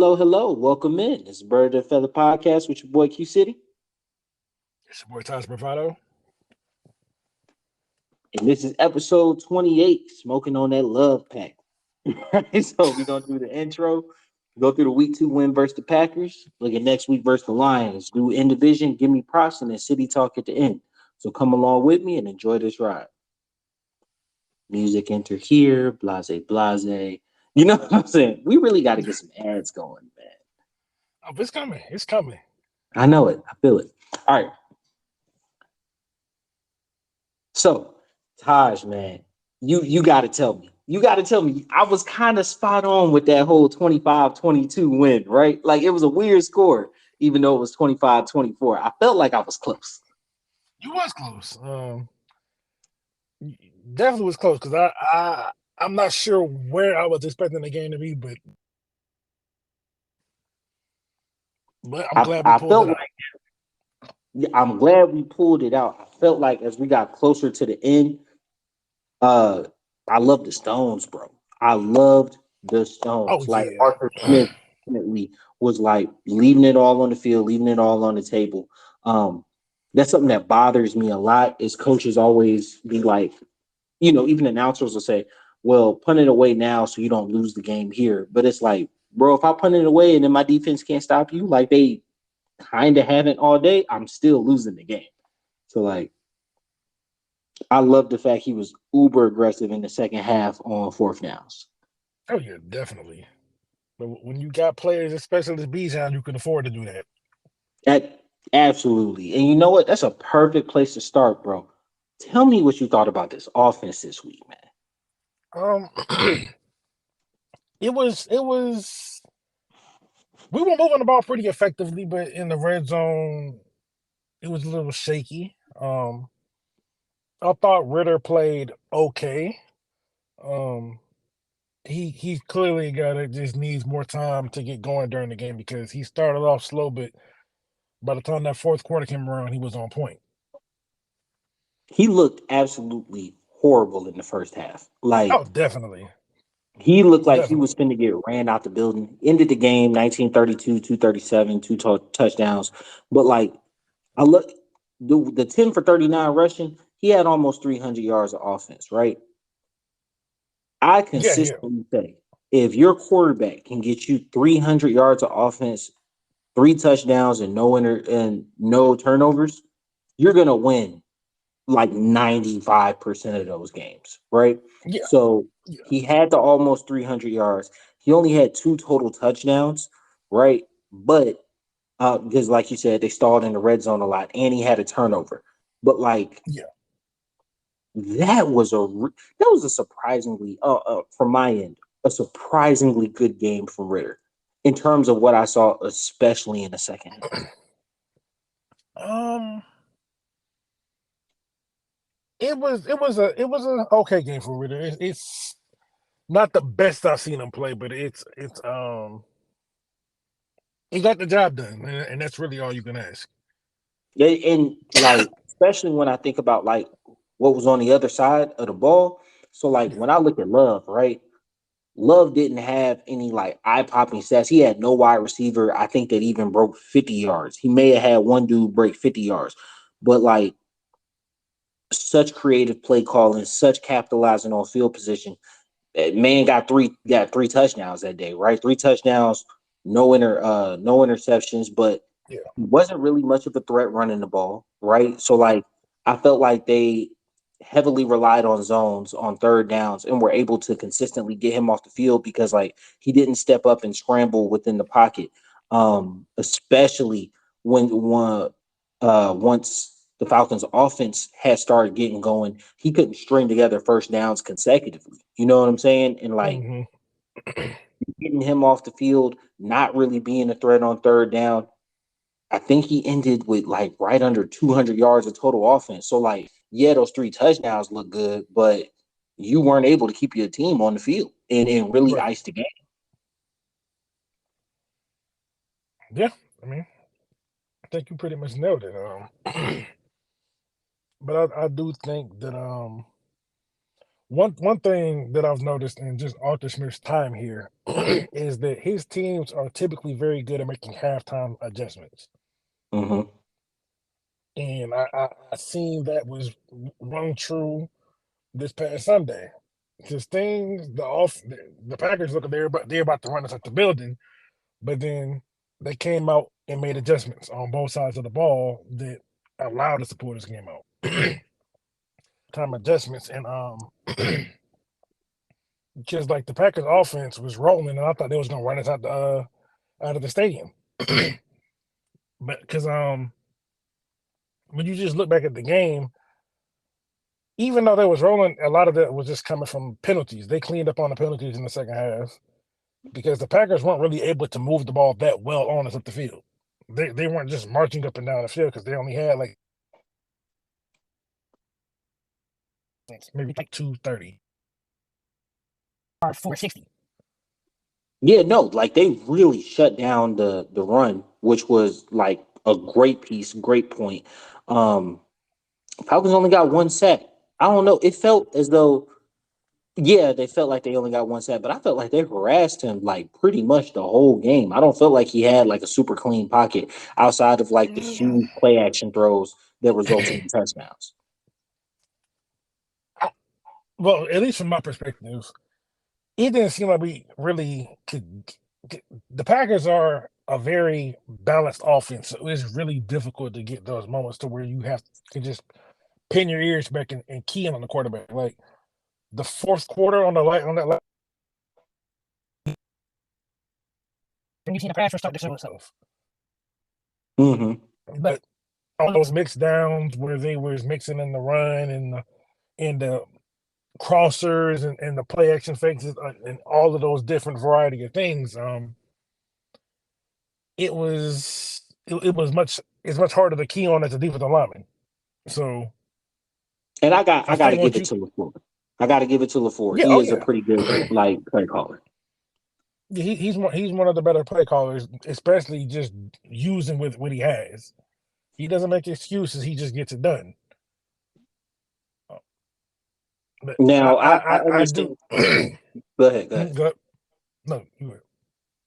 Hello, hello. Welcome in. It's Bird and Feather Podcast with your boy Q City. It's your boy Taj Bravado. And this is episode 28, Smoking on that Love Pack. So we're going to do the intro, go through the week two win versus the Packers, look at next week versus the Lions, do in division, give me props, and then city talk at the end. So come along with me and enjoy this ride. Music enter here, blase, blase. You know what I'm saying? We really got to get some ads going, man. Oh, it's coming. It's coming. I know it. I feel it. All right. So, Taj, man, you got to tell me. You got to tell me. I was kind of spot on with that whole 25-22 win, right? Like it was a weird score, even though it was 25-24. I felt like I was close. You was close. Definitely was close because I'm not sure where I was expecting the game to be, but I'm glad we I pulled felt it out. like I'm glad we pulled it out. I felt like as we got closer to the end, uh, I loved the Stones, bro. I loved the Oh Stones. Like yeah. Arthur Smith definitely was like leaving it all on the field, leaving it all on the table. Um, that's something that bothers me a lot. Is coaches always be like, even announcers will say, "Well, punt it away now so you don't lose the game here." But it's like, bro, if I punt it away and then my defense can't stop you, like they kind of haven't all day, I'm still losing the game. So like, I love the fact he was uber aggressive in the second half on fourth downs. Oh yeah, definitely. But when you got players, especially this Bijan, you can afford to do that. That absolutely. And you know what? That's a perfect place to start, bro. Tell me what you thought about this offense this week, man. Um, it was we were moving the ball pretty effectively, but in the red zone, it was a little shaky. I thought Ritter played okay. Um, he clearly got it. Just needs more time to get going during the game because he started off slow, but by the time that fourth quarter came around, he was on point. He looked absolutely horrible in the first half. Like Oh, definitely, he looked like he was definitely. finna get ran out the building. Ended the game 1932, 237, touchdowns. But like I look the 10 for 39 rushing, he had almost 300 yards of offense, right? I Yeah, yeah, consistently say if your quarterback can get you 300 yards of offense, three touchdowns and no turnovers, you're gonna win like 95% of those games, right? yeah, So yeah, he had the almost 300 yards. He only had two total touchdowns, right? But because like you said, they stalled in the red zone a lot, and he had a turnover. But like yeah. that was a surprisingly from my end a surprisingly good game from Ritter in terms of what I saw, especially in the second half. Um, it was an okay game for Ritter. It's not the best I've seen him play, but it's he got the job done, and that's really all you can ask. And like especially when I think about like what was on the other side of the ball. So like Yeah, when I look at Love, right? Love didn't have any like eye popping stats. He had no wide receiver. I think that even broke 50 yards. He may have had one dude break 50 yards, but like such creative play calling, such capitalizing on field position. That man got three touchdowns that day, right? Three touchdowns, no interceptions, but yeah, he wasn't really much of a threat running the ball, right? So like I felt like they heavily relied on zones on third downs and were able to consistently get him off the field because like he didn't step up and scramble within the pocket. Especially once the Falcons offense had started getting going, he couldn't string together first downs consecutively. You know what I'm saying? And like hmm getting him off the field, not really being a threat on third down. I think he ended with like right under 200 yards of total offense. So like, yeah, those three touchdowns look good, but you weren't able to keep your team on the field and really right. ice the game. Yeah, I mean, I think you pretty much nailed it. But I do think that One thing that I've noticed in just Arthur Smith's time here is that his teams are typically very good at making halftime adjustments, Hmm. and I seen that was rung true this past Sunday. Because the Packers look like they're about to run us out the building, but then they came out and made adjustments on both sides of the ball that allowed the supporters game out. Time adjustments and because like the Packers offense was rolling and I thought they was gonna run us out of the stadium. But because when you just look back at the game, even though they was rolling, a lot of that was just coming from penalties. They cleaned up on the penalties in the second half because the Packers weren't really able to move the ball that well on us up the field. They weren't just marching up and down the field because they only had like maybe like 230 or 460. Yeah, no, like they really shut down the run, which was like a great piece, great point. Um, Falcons only got one sack. I don't know. It felt as though, yeah, they felt like they only got one sack, but I felt like they harassed him like pretty much the whole game. I don't feel like he had like a super clean pocket outside of like the huge play action throws that resulted in touchdowns. Well, at least from my perspective, it didn't seem like we really could. The Packers are a very balanced offense, so it's really difficult to get those moments to where you have to just pin your ears back and key in on the quarterback. Like the fourth quarter on the light on that, and you see the pressure start to show itself. Hmm. But on those mixed downs where they was mixing in the run and the crossers and the play action fakes and all of those different variety of things, it was much it's much harder to key on as a defensive lineman. So And I I got to think give once it you to LaFleur. I got to give it to LaFleur. yeah, He oh is a yeah. pretty good like play caller. He's one of the better play callers, especially just using with what he has. He doesn't make excuses. He just gets it done. But Now I I do. understand. Go ahead. Go ahead. Go, no,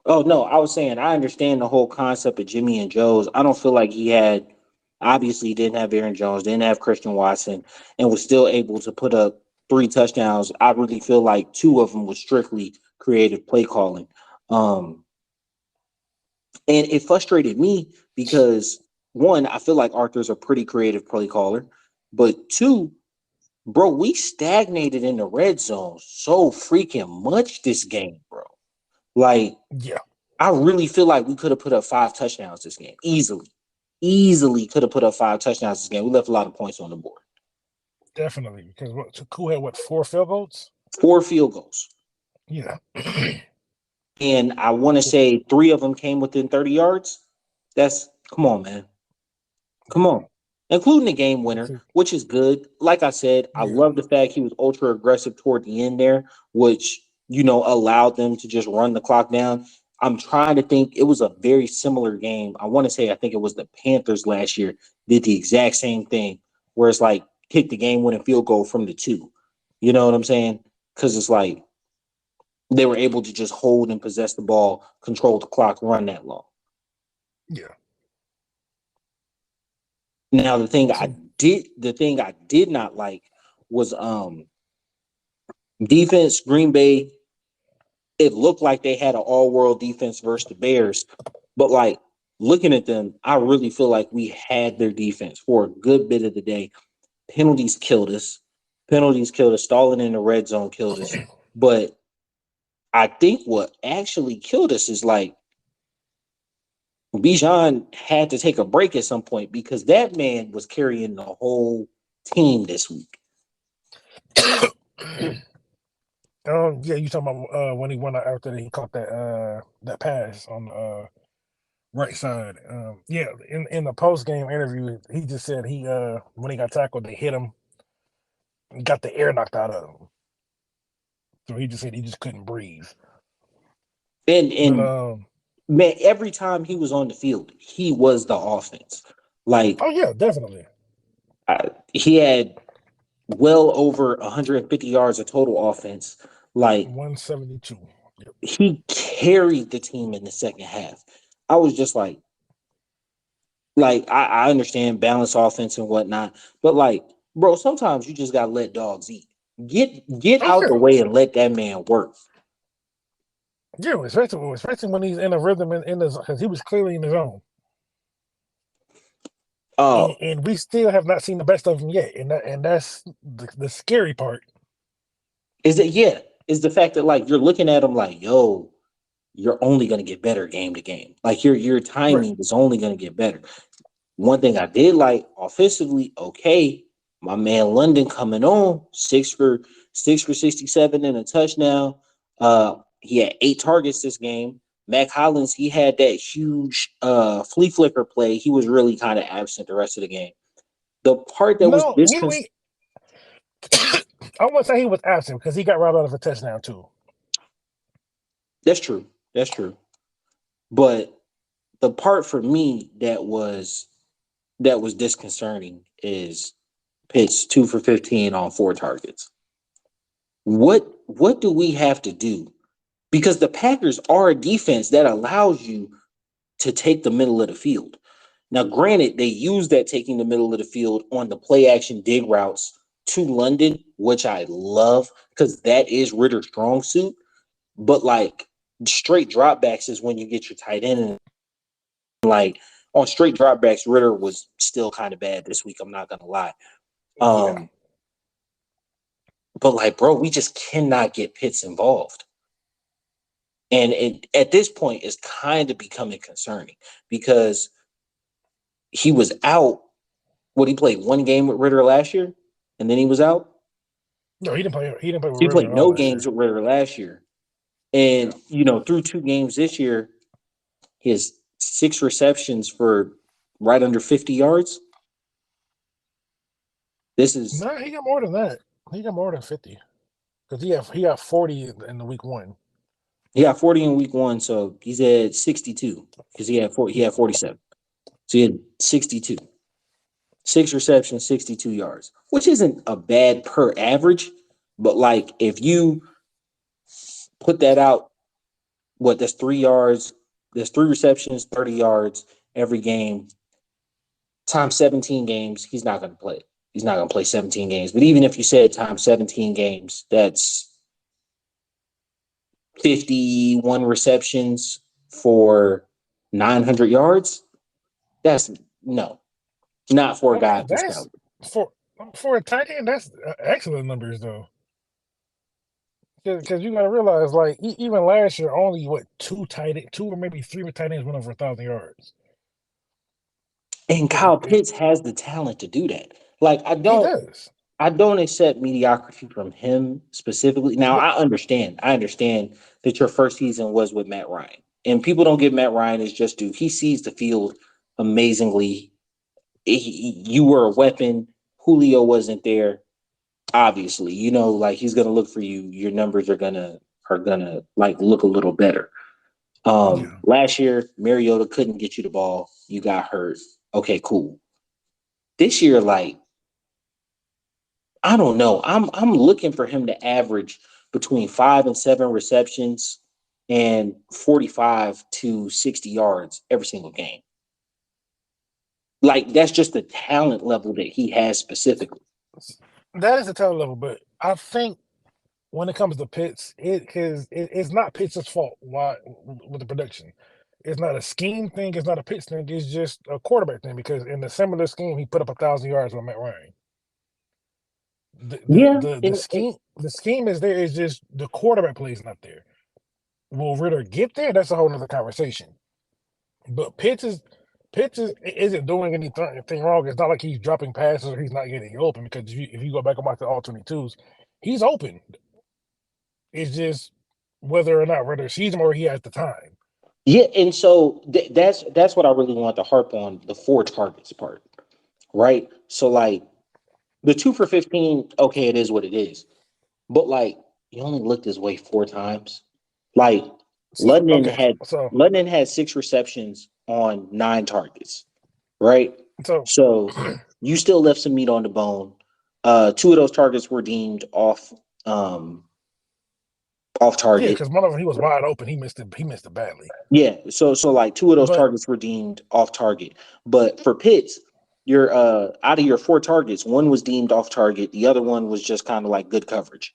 Oh no, I was saying I understand the whole concept of Jimmy and Joe's. I don't feel like he had obviously didn't have Aaron Jones, didn't have Christian Watson, and was still able to put up three touchdowns. I really feel like two of them was strictly creative play calling. Um, and it frustrated me because one, I feel like Arthur's a pretty creative play caller, but two, bro, we stagnated in the red zone so freaking much this game, bro. Like yeah, I really feel like we could have put up five touchdowns this game easily. Easily could have put up five touchdowns this game. We left a lot of points on the board. definitely. Because Taku had what 4 field goals? Four field goals. Yeah, And I want to say three of them came within 30 yards. That's come on, man. Come on. Including the game winner, which is good. Like I said, I yeah. love the fact he was ultra aggressive toward the end there, which, allowed them to just run the clock down. I'm trying to think. It was a very similar game. I want to say, I think it was the Panthers last year did the exact same thing, where it's like kick the game winning field goal from the two. You know what I'm saying? Because it's like they were able to just hold and possess the ball, control the clock, run that long. Yeah. Now So the thing I did not like was defense. Green Bay, it looked like they had an all world defense versus the Bears, but like looking at them, I really feel like we had their defense for a good bit of the day. Penalties killed us. Penalties killed us. Stalling in the red zone killed us. But I think what actually killed us is like Bijan had to take a break at some point because that man was carrying the whole team this week. yeah, you talking about when he went out after he caught that pass on the right side. Yeah, in the post game interview, he just said he when he got tackled, they hit him, and got the air knocked out of him. So he just said he just couldn't breathe. But And man, every time he was on the field, he was the offense. Like oh yeah, definitely. he had. well over 150 yards of total offense. Like 172. Yep. he carried the team in the second half. I was just like I understand balanced offense and whatnot, but like, bro, sometimes you just gotta let dogs eat. Get Oh out the yeah. way and let that man work. Yeah, especially when he's in a rhythm in his because he was clearly in his own. Uh, And we still have not seen the best of him yet. And that's the scary part. is it yeah? Is the fact that like you're looking at him like, yo, you're only gonna get better game to game. Like your Right. timing is only gonna get better. One thing I did like offensively, okay, my man London coming on six for 67 and a touchdown. He had 8 targets this game. Mac Hollins, he had that huge flea flicker play. He was really kind of absent the rest of the game. The part that was No, I wouldn't say he was absent because he got robbed out of a touchdown too. that's true. That's true. But the part for me that was disconcerting is Pitts 2 for 15 on 4 targets. What do we have to do? Because the Packers are a defense that allows you to take the middle of the field. Now, granted, they use that taking the middle of the field on the play action dig routes to London, which I love because that is Ritter's strong suit. But like straight dropbacks is when you get your tight end. And like on straight dropbacks, Ritter was still kind of bad this week. I'm not gonna lie. Yeah. Um, but like, bro, we just cannot get Pitts involved. And it, at this point, it's kind of becoming concerning because he was out. What he played 1 game with Ritter last year, and then he was out. No, he didn't play. He didn't play with He Ritter played at all no last games year. with Ritter last year, and Yeah. through 2 games this year, he has 6 receptions for right under 50 yards. This is No, he got more than that. He got more than 50 because he got 40 in the week one. he got 40 in week 1, so he's at 62 because he Yeah. had 47, so he had 62. 6 receptions, 62 yards, which isn't a bad per average, but like if you put that out, what that's 3 yards, there's 3 receptions, 30 yards every game, times 17 games, he's not going to play. He's not going to play 17 games. But even if you said times 17 games, that's 51 receptions for 900 yards. That's no, not for a I guy mean, of this that's caliber. for for a tight end. That's excellent numbers though. Because you got to realize, like even last year, only what two or maybe three tight ends went over 1,000 yards. And It, Kyle it, Pitts has the talent to do that. Like he does, I don't accept mediocrity from him specifically. Now but I understand that your first season was with Matt Ryan. And people don't give Matt Ryan his just due. He sees the field amazingly. You were a weapon. Julio wasn't there. Obviously, like he's gonna look for you. Your numbers are gonna like look a little better. yeah. Last year, Mariota couldn't get you the ball. You got hurt. Okay, cool. This year, like I don't know. I'm looking for him to average between 5 and 7 receptions and 45 to 60 yards every single game. Like that's just the talent level that he has specifically. That is the talent level. But I think when it comes to Pitts, it's not Pitts' fault. Why with the production? It's not a scheme thing. It's not a Pitts thing. It's just a quarterback thing. Because in the similar scheme, he put up 1,000 yards with Matt Ryan. The the Yeah, the, the scheme the scheme is there. It's just the quarterback play is not there. Will Ritter get there? That's a whole nother conversation. But isn't doing anything wrong. It's not like he's dropping passes or he's not getting open. Because if you go back and watch the all 22s, he's open. It's just whether or not Ritter sees him or he has the time. yeah, and so that's what I really want to harp on the 4 targets part, right? So like the 2 for 15, okay, it is what it is. But like you only looked his way 4 times. Like So London okay, had so London had 6 receptions on 9 targets, right? so So you still left some meat on the bone. Two of those targets were deemed off Yeah, target. because one of them he was wide open. He missed it. He missed it badly. Yeah, so like two of those But targets were deemed off target. But for Pitts, your out of your four targets, one was deemed off target, the other one was just kind of like good coverage.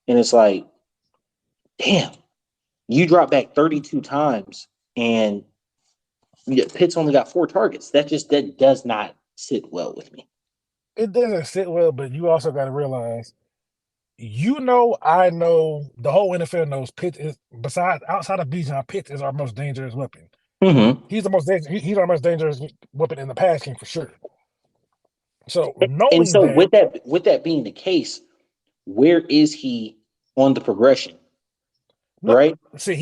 And it's like, damn, you dropped back 32 times and Pitts only got four targets. That does not sit well with me. it doesn't sit well. But you also got to realize, I know, the whole NFL knows Pitts is, besides outside of Bijan, Pitts is our most dangerous weapon. Mm-hmm. He's our most dangerous weapon in the pass game for sure. So And knowing so that, with that being the case, where is he on the progression? no, Right? see,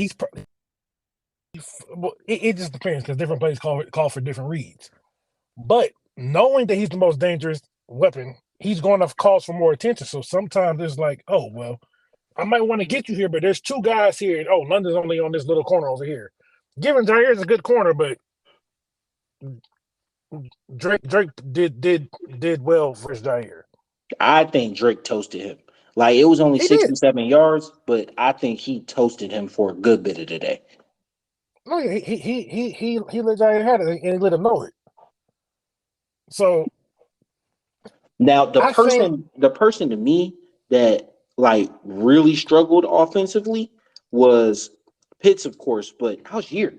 well, it just depends because different players call for different reads. But knowing that he's the most dangerous weapon, he's going to cause for more attention. So sometimes it's like, oh well, I might want to get you here, but there's two guys here, and oh, London's only on this little corner over here. Given Jair's a good corner, but Drake did well versus Jair. I think Drake toasted him. Like it was only He did. 67 yards, but I think he toasted him for a good bit of the day. No, he let Jair have it, and he let him know it. So Now I think, the person to me that like really struggled offensively was Pitts, of course, but Algier.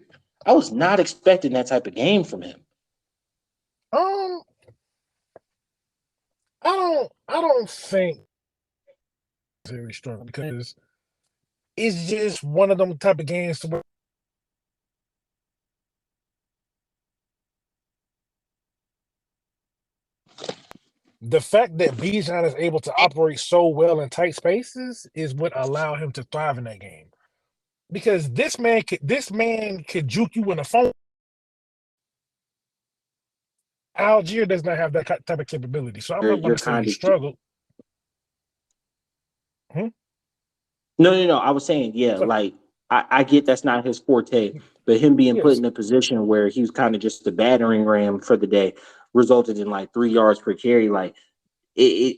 I was not expecting that type of game from him. um, I don't think very strong because it's just one of them type of games to where the fact that Bijan is able to operate so well in tight spaces is what allowed him to thrive in that game. Because this man could juke you in a phone. Algier does not have that type of capability, so I'm not going You're to say he kind of struggled. Hmm? no. I was saying, yeah, So like I get that's not his forte, but him being put yes, in a position where he was kind of just a battering ram for the day resulted in like 3 yards per carry. Like it, it,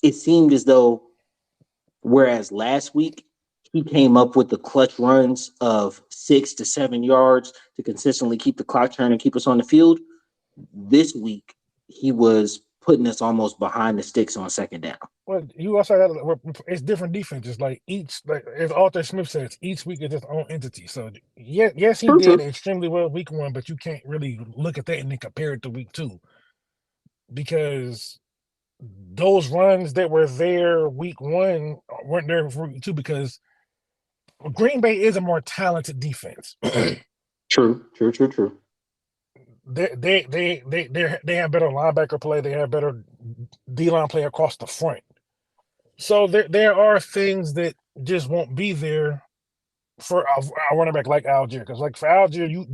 it seemed as though whereas last week he came up with the clutch runs of 6 to 7 yards to consistently keep the clock turning, keep us on the field. This week he was putting us almost behind the sticks on second down. well, you also got it's different defenses. Like each, like as Arthur Smith says, each week is its own entity. So yes, he True, did true. extremely well week one, but you can't really look at that and then compare it to week two because those runs that were there week one weren't there for week two because Green Bay is a more talented defense. True, true, true, true. They have better linebacker play. They have better D line play across the front. So there are things that just won't be there for a running back like Algier because like for Algier you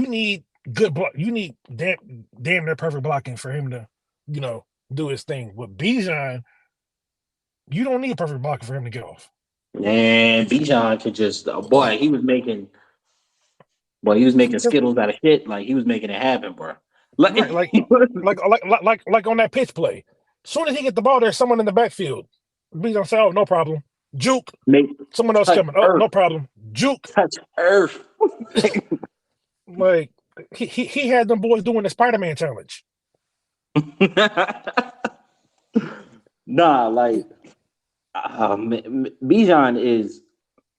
need good block. You need damn near perfect blocking for him to you know do his thing. With Bijan, you don't need perfect blocking for him to get off. And Bijan could just boy, he was making Because skittles out of shit. Like he was making it happen, bro. Like right, like on that pitch play. As soon as he get the ball, there's someone in the backfield. Bijan say, "Oh, no problem." Juke. make Someone else touch coming. Oh, earth, no problem. Juke. touch earth. Like he had them boys doing the Spider-Man challenge. Nah, like Bijan is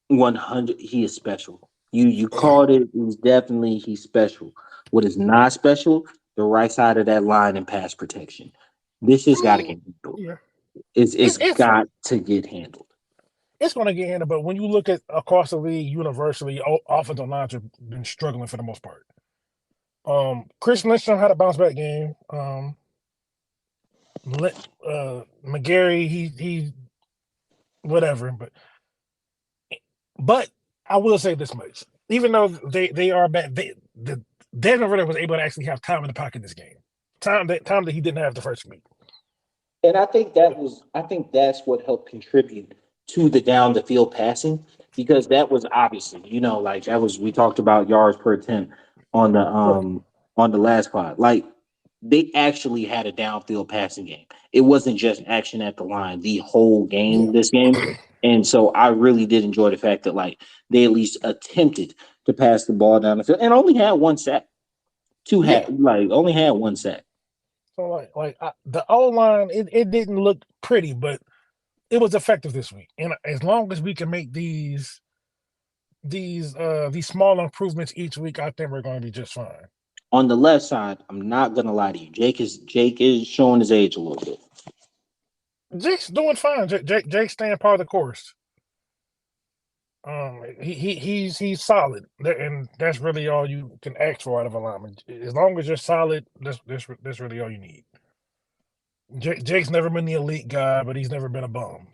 100. He is special. You called it. It was definitely he's special. What is not special? The right side of that line and pass protection. This I just got to mean, get handled. yeah, It's it's got to get handled. it's going to get handled. But when you look at across the league universally, offensive lines have been struggling for the most part. Chris Lindstrom had a bounce back game. McGarry, he whatever. But I will say this much: even though they are bad, the Desmond Ritter was able to actually have time in the pocket this game. Time that he didn't have the first week. And I think that's what helped contribute to the down the field passing because that was obviously, like that was we talked about yards per attempt on the Right. on the last pod. Like they actually had a downfield passing game. It wasn't just action at the line the whole Yeah. game this game. And so I really did enjoy the fact that like they at least attempted to pass the ball down the field and only had one sack. Two Yeah. had like only had one sack. So the O line, it didn't look pretty, but it was effective this week. And as long as we can make these small improvements each week, I think we're going to be just fine. On the left side, I'm not gonna lie to you. Jake is showing his age a little bit. Jake's doing fine. Jake's staying part of the course. He's solid, and that's really all you can ask for out of a lineman. As long as you're solid, that's really all you need. Jake's never been the elite guy, but he's never been a bum.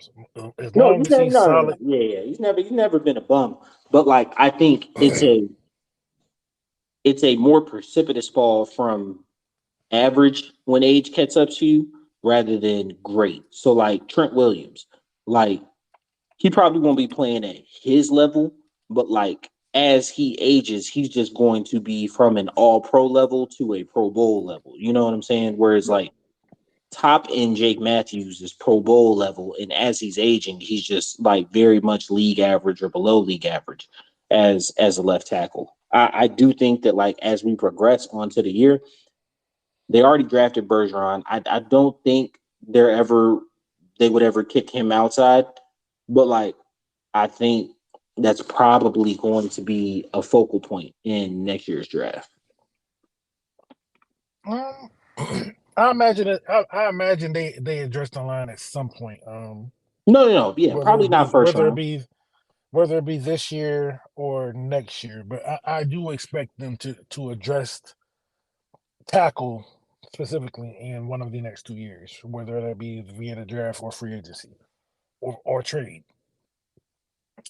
As No, long he's as never he's no, solid, yeah, yeah. He's never been a bum. But like I think it's a more precipitous fall from average when age catches up to you rather than great. So like Trent Williams, like he probably won't be playing at his level, but like as he ages, he's just going to be from an all pro level to a pro bowl level. You know what I'm saying? Whereas like top end Jake Matthews is pro bowl level, and as he's aging, he's just like very much league average or below league average as a left tackle. I do think that like as we progress onto the year, they already drafted Bergeron. I don't think they would ever kick him outside, but like I think that's probably going to be a focal point in next year's draft. um, I imagine it. I imagine they address the line at some point. No, no, no. Yeah, Whether probably it not be first whether it round. be whether it be this year or next year, but I do expect them to address tackle specifically in one of the next 2 years, whether that be via the draft or free agency or trade.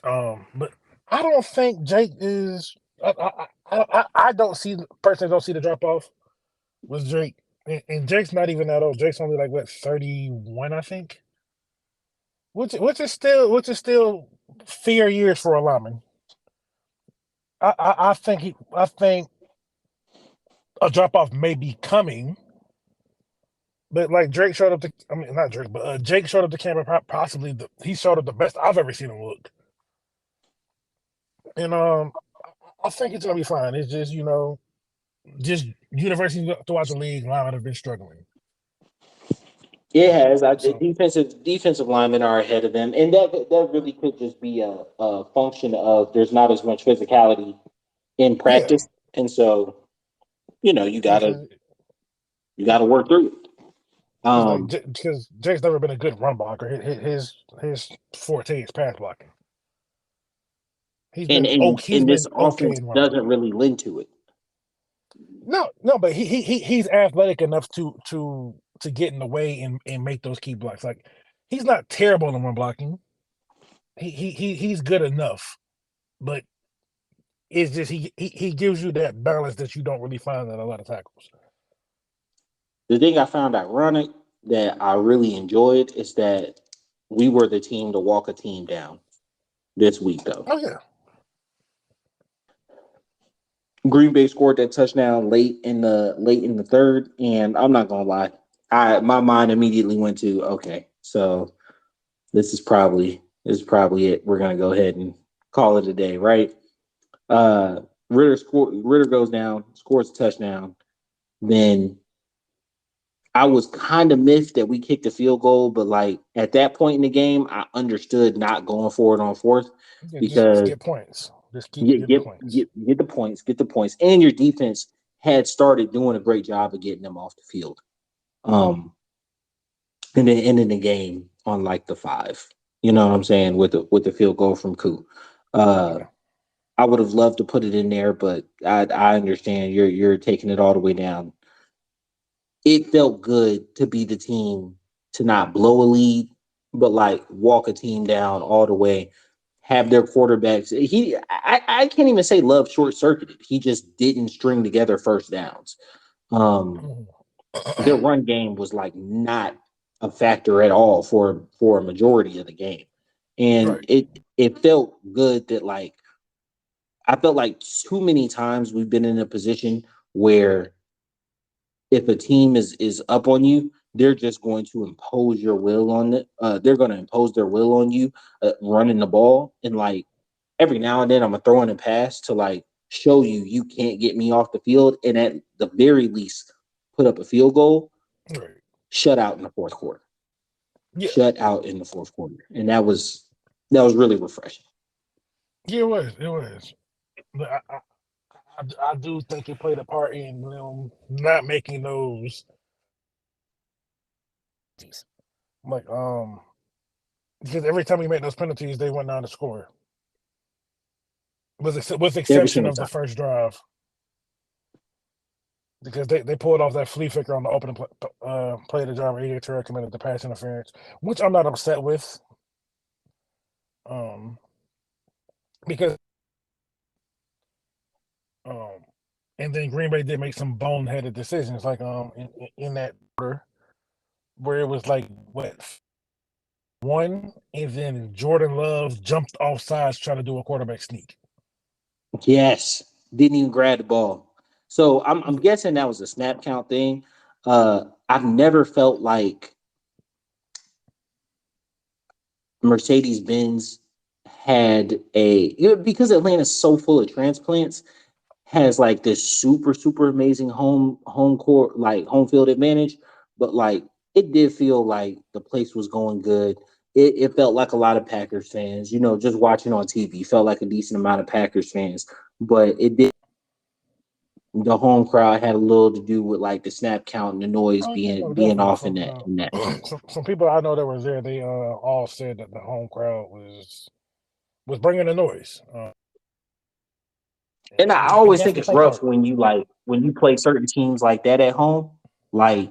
But I don't think Jake is. I don't see personally don't see the drop off with Jake, and Jake's not even that old. Jake's only like what 31, I think, which is still fair years for a lineman. I think a drop off may be coming, but like Drake showed up to, I mean not Drake, but Jake showed up to camp and possibly he showed up the best I've ever seen him look, and I think it's gonna be fine. It's just just universities throughout the league line have been struggling. It has. So Defensive linemen are ahead of them, and that really could just be a function of there's not as much physicality in yeah, practice, and so you gotta because you gotta work through it. like Um, because Jake's never been a good run blocker. His forte is pass blocking. He's and been and He's and this been okay offense in run doesn't blocking. really lend to it. No, no, but he's athletic enough to get in the way and make those key blocks. Like he's not terrible in run blocking. He's good enough, but it's just he gives you that balance that you don't really find in a lot of tackles. The thing I found ironic that I really enjoyed is that we were the team to walk a team down this week, though. Oh yeah, Green Bay scored that touchdown late in the third, and I'm not gonna lie, I my mind immediately went to okay, so this is probably it. We're gonna go ahead and call it a day, right? Ritter goes down, scores a touchdown. Then I was kind of miffed that we kicked a field goal, but like at that point in the game, I understood not going for it on fourth yeah. Just because get points. Just keep get getting get points. get get the points, and your defense had started doing a great job of getting them off the field. Um, and then ending the game on like the five. You know what I'm saying with the field goal from Koo. Uh, Yeah. I would have loved to put it in there, but I understand you're taking it all the way down. It felt good to be the team to not blow a lead, but like walk a team down all the way. Have their quarterbacks. I can't even say Love short circuited. He just didn't string together first downs. Um, Mhm. their run game was like not a factor at all for a majority of the game, and Right. it felt good that like I felt like too many times we've been in a position where if a team is up on you, they're just going to impose your will on it. They're going to impose their will on you, running the ball, and like every now and then I'm gonna throw in a pass to like show you you can't get me off the field, and at the very least put up a field goal. Right. Shut out in the fourth quarter. Yeah. Shut out in the fourth quarter, and that was really refreshing. Yeah, it was. It was. But I do think it played a part in them not making those like because every time we made those penalties, they went down to score. With Every exception single of the time. first drive because they pulled off that flea flicker on the opening play of the drive. AJ Terrell committed the pass interference, which I'm not upset with. Um, because um, and then Green Bay did make some boneheaded decisions, like in that order where it was like what one, and then Jordan Love jumped off sides trying to do a quarterback sneak. Yes, didn't even grab the ball. So I'm guessing that was a snap count thing. I've never felt like Mercedes Benz had because Atlanta's so full of transplants, has like this super amazing home court, like home field advantage, but like it did feel like the place was going good. It felt like a lot of Packers fans, just watching on TV, felt like a decent amount of Packers fans, but it did. The home crowd had a little to do with like the snap count and the noise Oh yeah, being no, being definitely. off in Some that. some people I know that was there, they all said that the home crowd was bringing the noise, And I and always think definitely it's played rough part. when you play certain teams like that at home. Like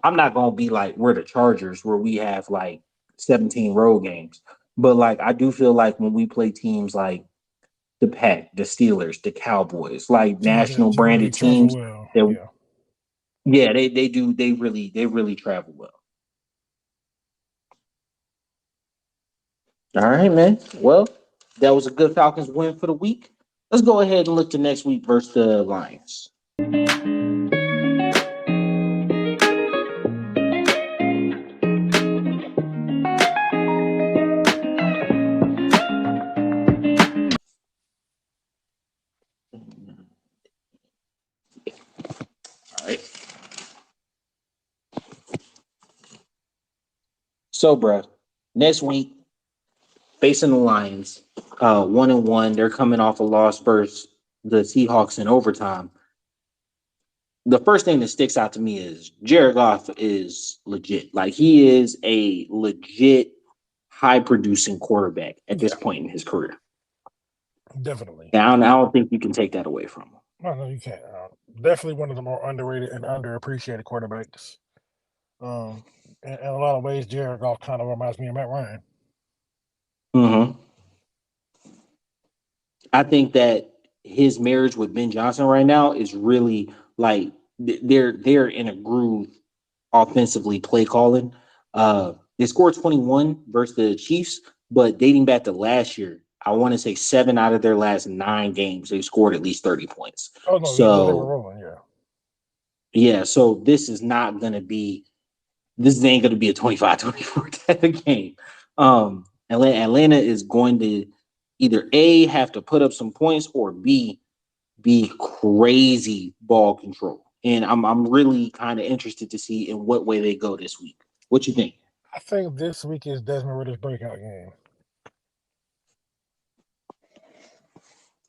I'm not gonna be like we're the Chargers where we have like 17 road games. But like I do feel like when we play teams like the Pack, the Steelers, the Cowboys, like Teams that national generally branded travel teams, well. that Yeah, yeah, they really travel well. All right, man. Well, that was a good Falcons win for the week. Let's go ahead and look to next week versus the Lions. All right. So, bruh, next week facing the Lions, 1-1. They're coming off a loss versus the Seahawks in overtime. The first thing that sticks out to me is Jared Goff is legit. Like he is a legit high producing quarterback at this yeah, point in his career. definitely. And I don't think you can take that away from him. No, no, you can't. Definitely one of the more underrated and underappreciated quarterbacks. Um, in a lot of ways, Jared Goff kind of reminds me of Matt Ryan. Hmm. I think that his marriage with Ben Johnson right now is really like they're in a groove offensively play calling. They scored 21 versus the Chiefs, but dating back to last year, I want to say 7 out of their last 9 games, they've scored at least 30 points. Oh no, yeah, they were So rolling. Yeah, yeah, so this ain't gonna be a 25-24 type of game. Atlanta is going to either A have to put up some points or B be crazy ball control. And I'm really kind of interested to see in what way they go this week. What you think? I think this week is Desmond Ritter's breakout game.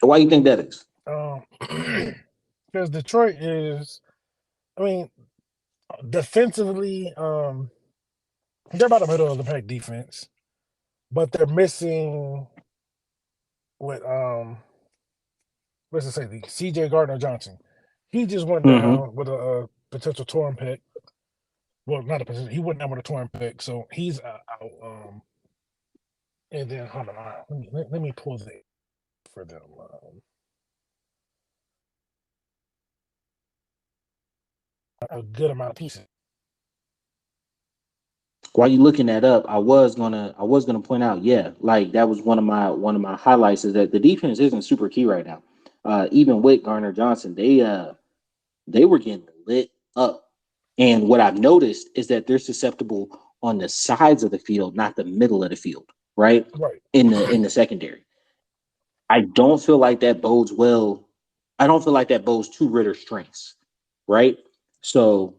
Why you think that is? Because Detroit is, I mean, defensively, they're about the middle of the pack defense, but they're missing what what's the safety? C.J. Gardner Johnson. He just went Mm-hmm. down with a potential torn pec. Well, not a potential. He went down with a torn pec, so he's out. And then hold on, let me pull the for them. A good amount of pieces. While you looking that up, I was gonna point out, yeah, like that was one of my highlights is that the defense isn't super key right now. Even with Garner Johnson, they were getting lit. up. And what I've noticed is that they're susceptible on the sides of the field, not the middle of the field, right? Right. In the secondary. I don't feel like that bodes well. I don't feel like that bodes to Ritter's strengths, right? So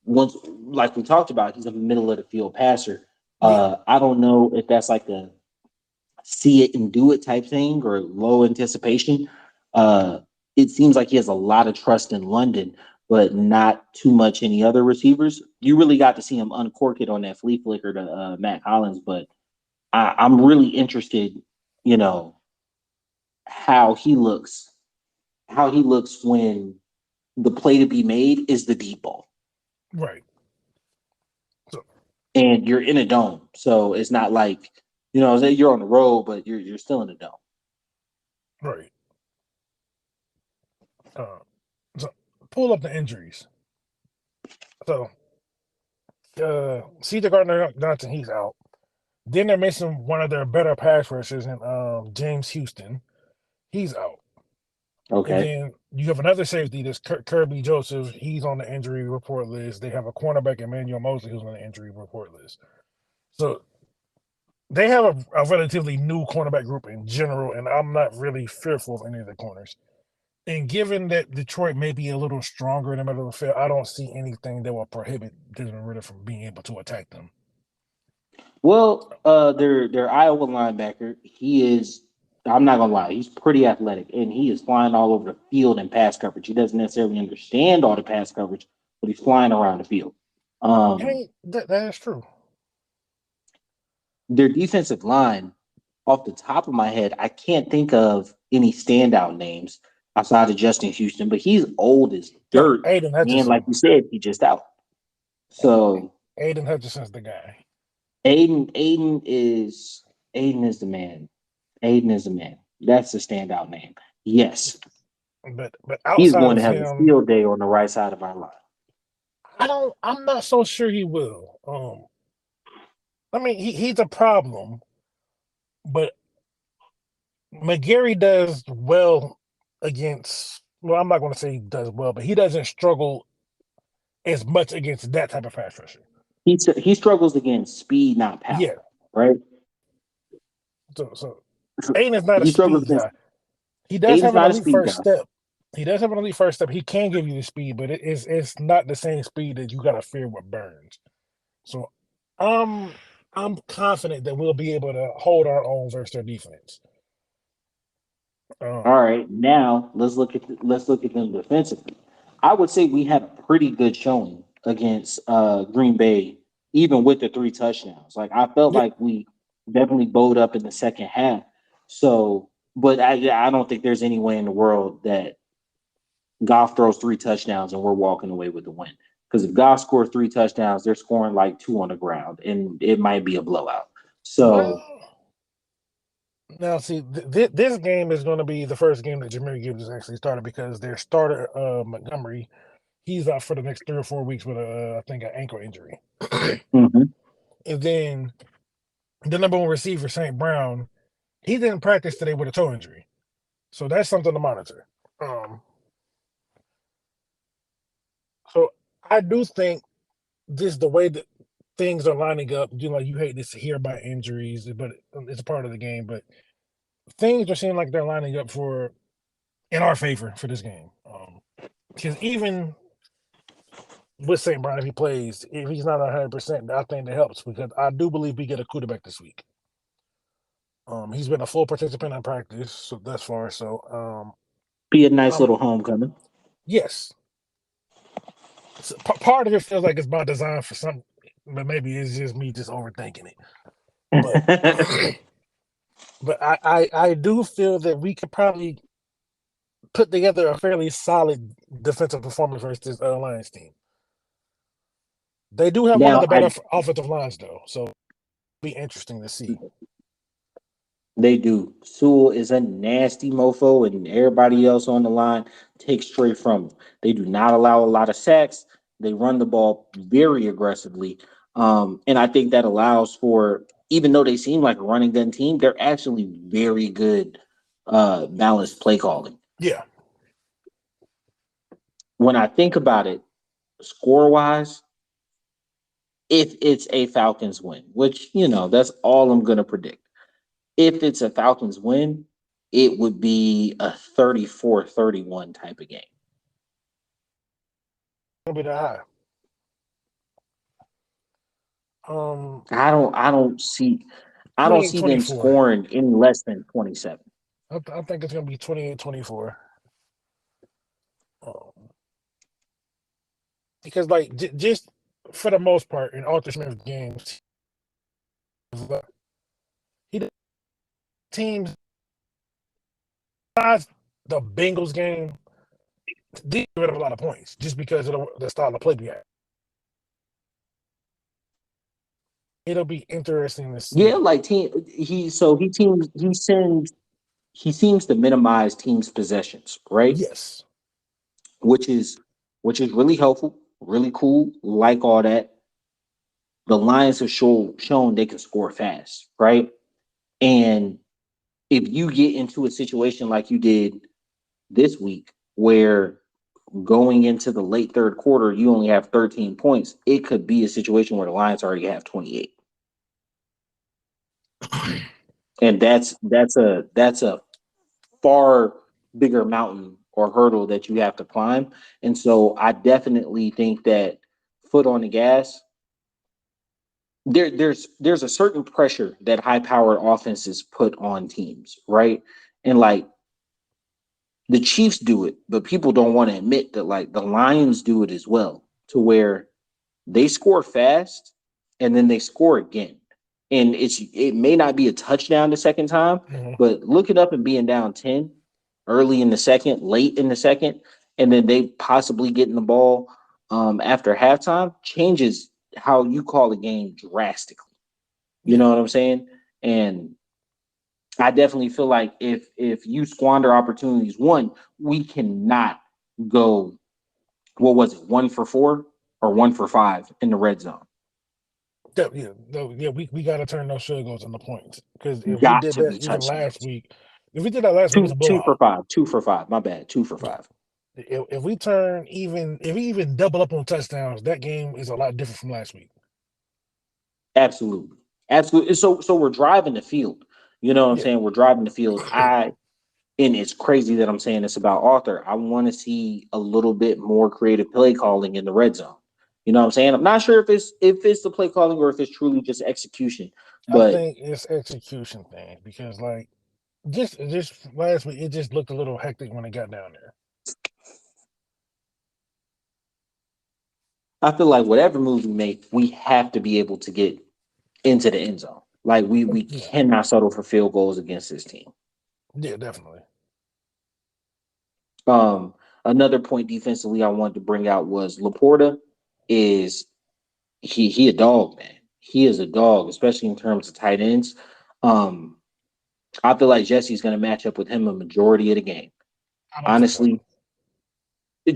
once, like we talked about, he's a middle of the field passer. Yeah. I don't know if that's like a see it and do it type thing or low anticipation. Uh, it seems like he has a lot of trust in London, but not too much any other receivers. You really got to see him uncork it on that flea flicker to Matt Collins, but I'm really interested, you know, how he looks, how he looks when the play to be made is the deep ball, Right. So and you're in a dome, so it's not like you're on the road, but you're still in a dome. right. Uh, so pull up the injuries. So CJ Gardner Johnson, he's out. Then they're missing one of their better pass rushers in James Houston. He's out. And Okay. then you have another safety, this Kirby Joseph. He's on the injury report list. They have a cornerback, Emmanuel Mosley, who's on the injury report list. So they have a relatively new cornerback group in general, and I'm not really fearful of any of the corners. And given that Detroit may be a little stronger in the middle of the field, I don't see anything that will prohibit Desmond Ridder from being able to attack them. Well, their Iowa linebacker, he is. I'm not gonna lie, he's pretty athletic, and he is flying all over the field in pass coverage. He doesn't necessarily understand all the pass coverage, but he's flying around the field. Um, Hey, that is true. their defensive line, off the top of my head, I can't think of any standout names outside of Justin Houston, but he's old as Yeah, dirt, Aiden and like Hutchinson. you said, he just out. So Aiden Hutchinson's the guy. Aiden is the man. Aiden is the man. That's the standout name. Yes, But he's outside going to of have a him, field day on the right side of our line. I'm not so sure he will. I mean he's a problem, but McGarry does well against, well, I'm not gonna say he does well, but he doesn't struggle as much against that type of pass rusher. He struggles against speed, not power. Yeah. Right? So Aiden is not a He struggles speed against. guy. He does Aiden's have an not a elite speed first guy. step. He does have an elite first step. He can give you the speed, but it's not the same speed that you gotta fear with Burns. So I'm I'm confident that we'll be able to hold our own versus their defense. All Um, right, now let's look at them defensively. I would say we had a pretty good showing against Green Bay, even with the three touchdowns. Like I felt yeah, like we definitely bowed up in the second half. So, but I don't think there's any way in the world that Goff throws three touchdowns and we're walking away with the win. Because if Goff scores three touchdowns, they're scoring like two on the ground, and it might be a blowout. So, well, now see, this game is going to be the first game that Jameer Gibbs has actually started because their starter Montgomery, he's out for the next 3 or 4 weeks with I think an ankle injury, mhm. and then the number one receiver St. Brown, he didn't practice today with a toe injury, so that's something to monitor. Um, so I do think this the way that things are lining up. You know, you hate this to hear about injuries, but it's a part of the game. But things are seeming like they're lining up for in our favor for this game. Because even with St. Brown, if he plays, if he's not 100%, I think that helps because I do believe we get a quarterback this week. He's been a full participant in practice so thus far. So, Be a nice um, little homecoming. yes, so part of it feels like it's by design for some, but maybe it's just me just overthinking it. But, but I do feel that we could probably put together a fairly solid defensive performance versus this Lions team. They do have one of Now the I better offensive lines, though, so it'll be interesting to see. They do. Sewell is a nasty mofo, and everybody else on the line takes straight from him. They do not allow a lot of sacks. They run the ball very aggressively. And I think that allows for, even though they seem like a running gun team, they're actually very good balanced play calling. Yeah, When I think about it, score wise, if it's a Falcons win, which, that's all I'm going to predict. If it's a Falcons win, it would be a 34-31 type of game. Gonna be that high. I don't see them 28-24. scoring any less than 27. I think it's gonna be 28-24. Um, because like just for the most part in Arthur Smith games, he teams besides the Bengals game did give up a lot of points just because of the style of play we had. It'll be interesting to Yeah, see. like he seems to minimize teams' possessions, right? Yes. Which is which is really helpful, really cool, like all that. The Lions have shown they can score fast, right? And if you get into a situation like you did this week, where going into the late third quarter, you only have 13 points, it could be a situation where the Lions already have 28. And that's a far bigger mountain or hurdle that you have to climb. And so I definitely think that foot on the gas, there's a certain pressure that high powered offenses put on teams, right? And like the Chiefs do it, but people don't want to admit that like the Lions do it as well, to where they score fast and then they score again. And it may not be a touchdown the second time, Mhm. but look it up and being down 10 early in the second, late in the second, and then they possibly getting the ball after halftime changes how you call the game drastically. You Yeah, know what I'm saying? And I definitely feel like if you squander opportunities, one, we cannot go, what was it, 1 for 4 or 1 for 5 in the red zone. yeah, no, yeah. We got to turn those field goals into points because if we Got did to that be even last touchdowns. week, if we did that last week, Two it's a two for blowout. five, 2 for 5. My bad, two for Yeah. five. If we turn even, if we even double up on touchdowns, that game is a lot different from last week. Absolutely, absolutely. So we're driving the field. You know what I'm Yeah, saying? We're driving the field. And it's crazy that I'm saying this about Arthur. I want to see a little bit more creative play calling in the red zone. You know what I'm saying? I'm not sure if it's the play calling or if it's truly just execution. I But think it's execution thing because like just last week it just looked a little hectic when it got down there. I feel like whatever move we make, we have to be able to get into the end zone. Like we Yeah, cannot settle for field goals against this team. yeah, definitely. Um, Another point defensively I wanted to bring out was Laporta is he a dog, man. He is a dog, especially in terms of tight ends. Um, I feel like Jesse's going to match up with him a majority of the game. I don't think so. Honestly,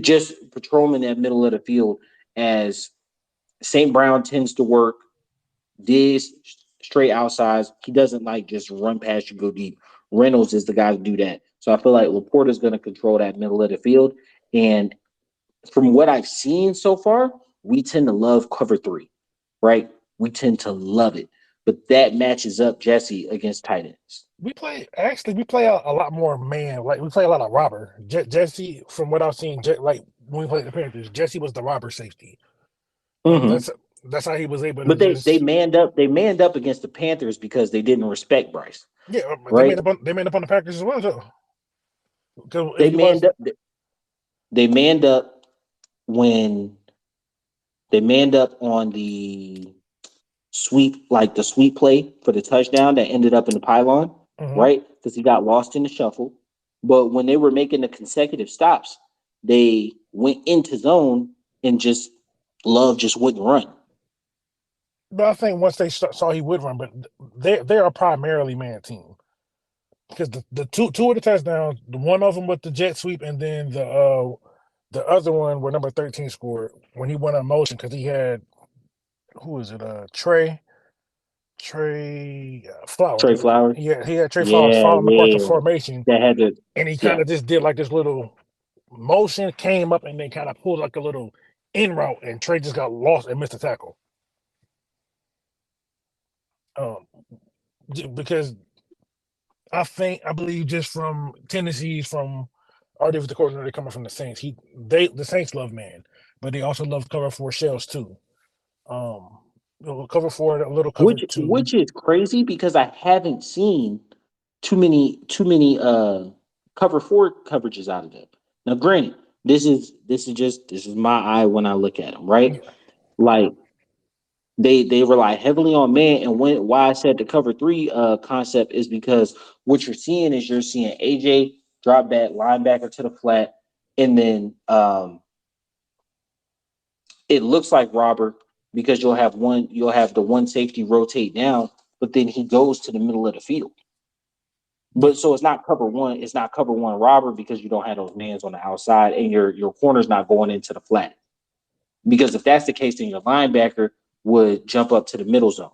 just patrolling that middle of the field as St. Brown tends to work. Diggs straight outsides. He doesn't like just run past you, go deep. Reynolds is the guy to do that. So I feel like Laporta's going to control that middle of the field. And from what I've seen so far, we tend to love cover three, right? We tend to love it. But that matches up Jesse against tight ends. We play a lot more man. Like we play a lot of robber. Jesse, from what I've seen, like when we played the Panthers, Jesse was the robber safety, and Mm-hmm. that's how he was able to But they just manned up. They manned up against the Panthers because they didn't respect Bryce, yeah. right? They made up on the Packers as well. So because if They you watch, manned up. They manned up when they manned up on the sweep, like the sweep play for the touchdown that ended up in the pylon, mhm. right? Because he got lost in the shuffle. But when they were making the consecutive stops, they went into zone and just Love just wouldn't run. But I think once they saw he would run, but they are primarily man team because the two of the touchdowns, the one of them with the jet sweep, and then the other one where number 13 scored when he went on motion because he had who is it Trey Flowers. Trey Flowers. He had Trey Flowers Yeah, falling apart the yeah. formation, That had to and he kind yeah. of just did like this little motion, came up, and then kind of pulled like a little. en route, and Trey just got lost and missed a tackle. Um, because I believe just from tendencies from our defensive coordinator coming from the Saints, the Saints love man, but they also love cover four shells too. Um, cover four, a little cover two. Which is crazy because I haven't seen too many cover four coverages out of them. Now, granted, this is my eye when I look at them, right? Yeah, Like they rely heavily on man, and why I said the cover three concept is because what you're seeing AJ drop back linebacker to the flat, and then it looks like Robert because you'll have the one safety rotate down, but then he goes to the middle of the field. yeah. But so it's not cover one Robert because you don't have those mans on the outside and your corner's not going into the flat. Because if that's the case, then your linebacker would jump up to the middle zone.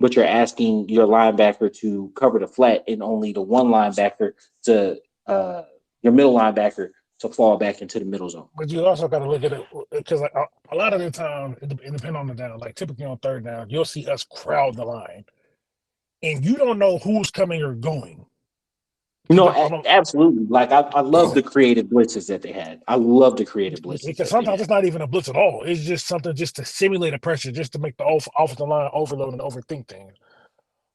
But you're asking your linebacker to cover the flat and only the one linebacker to your middle linebacker to fall back into the middle zone. But you also got to look at it because like, a lot of the time, it depends on the down. Like typically on third down, you'll see us crowd the line, and you don't know who's coming or going. Because No, I don't. absolutely. Like I love the creative blitzes that they had. I love the creative blitzes Because that they sometimes had. it's not even a blitz at all. It's just something just to simulate a pressure, just to make the offensive line overload and overthink things.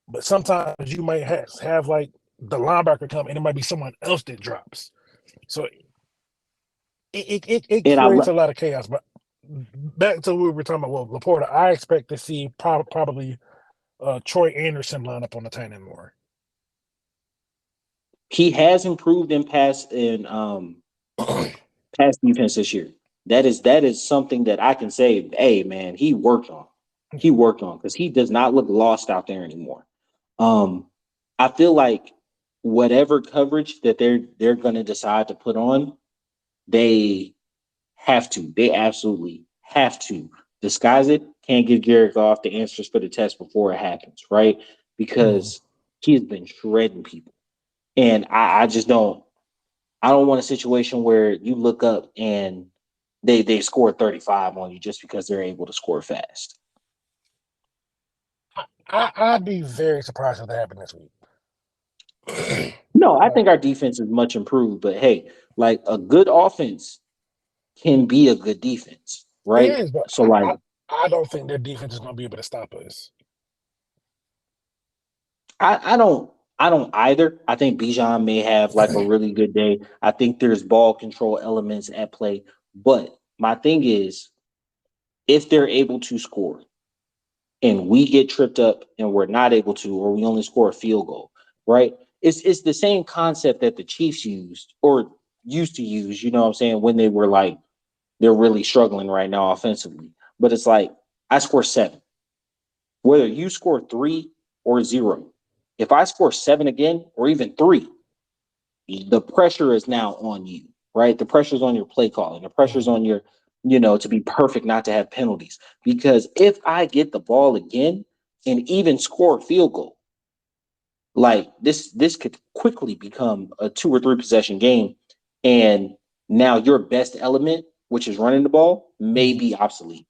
But sometimes you might have like the linebacker come and it might be someone else that drops. So it And I creates love a lot of chaos. But back to what we were talking about, well, Laporta, I expect to see probably Troy Anderson line up on the tight end more. he has improved in pass defense this year. That is something that I can say, hey man, he worked on. He worked on because he does not look lost out there anymore. Um, I feel like whatever coverage that they're gonna decide to put on, they have to. They absolutely have to disguise it. Can't give Garrett Goff the answers for the test before it happens, right? Mhm. Because he has been shredding people. And I just don't want a situation where you look up and they score 35 on you just because they're able to score fast. I'd be very surprised if that happened this week. No, I Like think our defense is much improved, but hey, like a good offense can be a good defense, it right? is, but So like I don't think their defense is going to be able to stop us. I don't either. I think Bijan may have like a really good day. I think there's ball control elements at play, but my thing is if they're able to score and we get tripped up and we're not able to, or we only score a field goal, right? It's the same concept that the Chiefs used or used to use, you know what I'm saying, when they were like they're really struggling right now offensively. But it's like I score seven. Whether you score three or zero, if I score seven again or even three, the pressure is now on you, right? The pressure is on your play calling. The pressure is Mhm. on your, to be perfect, not to have penalties. Because if I get the ball again and even score a field goal, like this could quickly become a 2 or 3 possession game, and now your best element, which is running the ball, may Mhm. be obsolete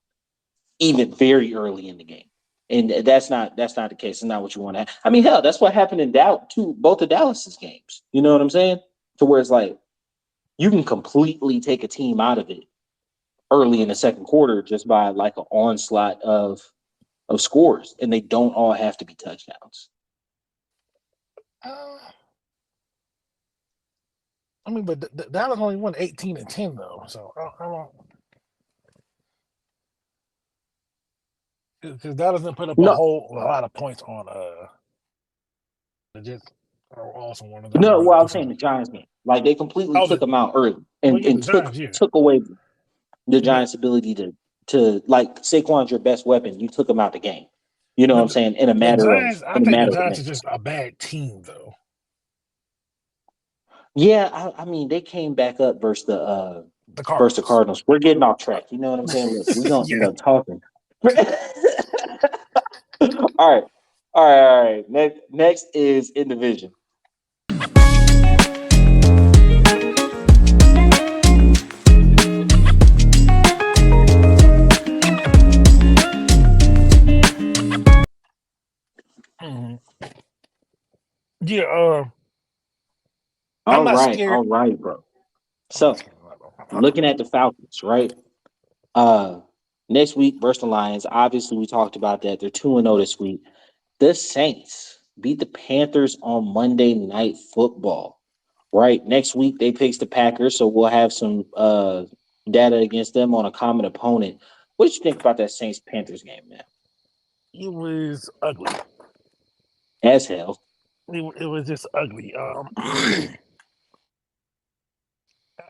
even very early in the game. And that's not the case. It's not what you want to have. I mean, hell, that's what happened in Dallas too, both of Dallas's games. You know what I'm saying? To where it's like you can completely take a team out of it early in the second quarter just by like an onslaught of scores, and they don't all have to be touchdowns. Uh, I mean, but Dallas only won 18-10 though, so I don't because Dallas didn't put up a No, whole a lot of points on the Jets are also one of them no. won Well, I too. was saying So the Giants game, like they completely oh, took them out early well, and yeah, the and Giants, took yeah, took away the but Giants' ability to like Saquon's your best weapon. You took him out the game. You know what I'm but saying? the Giants, I In a think the matter of Giants is minutes. just a bad team though. Yeah, I mean they came back up The versus the Cardinals, Cardinals. We're getting off track. You know what I'm saying? Look, we're gonna end yeah. up talking. All right. All right. Next is in division. Yeah, I'm not scared. all right, bro. I'm not So scared of that, though. looking at the Falcons, right? Uh Next week versus the Lions. Obviously, we talked about that. They're 2-0 this week. The Saints beat the Panthers on Monday Night Football. Right. Next week they face the Packers, so we'll have some data against them on a common opponent. What did you think about that Saints Panthers game, man? It was ugly. As hell. It was just ugly.